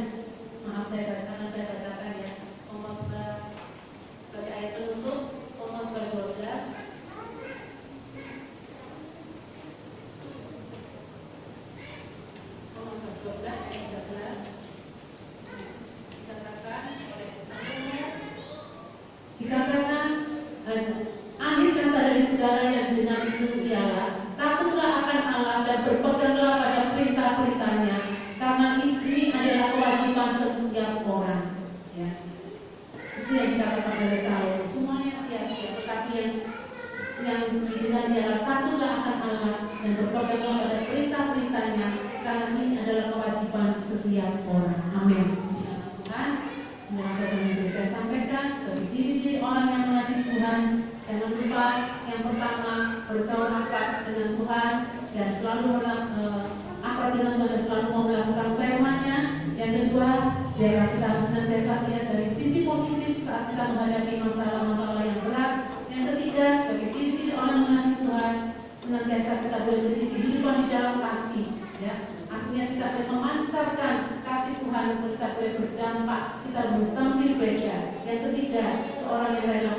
saya bacakan ya. Pengkhotbah sebagai ayat penutup Pengkhotbah 12 ayat 13 dikatakan akhir kata dari segala yang dengan itu ialah takutlah akan Allah dan berpeganglah pada perintah-perintahnya, karena ini adalah kewajiban setiap orang, ya. Itu yang dikatakan oleh Salomo. Semuanya sia-sia, tetapi yang didengar ialah takutlah akan Allah dan berpeganglah pada perintah-perintahnya, karena ini adalah kewajiban setiap orang. Amin. Tuhan, menurut yang saya sampaikan sebagai ciri-ciri orang yang mengasihi Tuhan, jangan lupa yang pertama bergaul akrab dengan Tuhan dan selalu akrab dengan Tuhan dan selalu mau melakukan firman-Nya. Yang kedua, biarlah kita harus senantiasa melihat dari sisi positif saat kita menghadapi masalah-masalah yang berat. Yang ketiga, sebagai ciri-ciri orang mengasihi Tuhan, senantiasa kita boleh memiliki kehidupan di dalam kasih, ya. Artinya kita boleh memancarkan kasih Tuhan, kita boleh berdampak, kita boleh tampil beda. Yang ketiga, seorang yang rela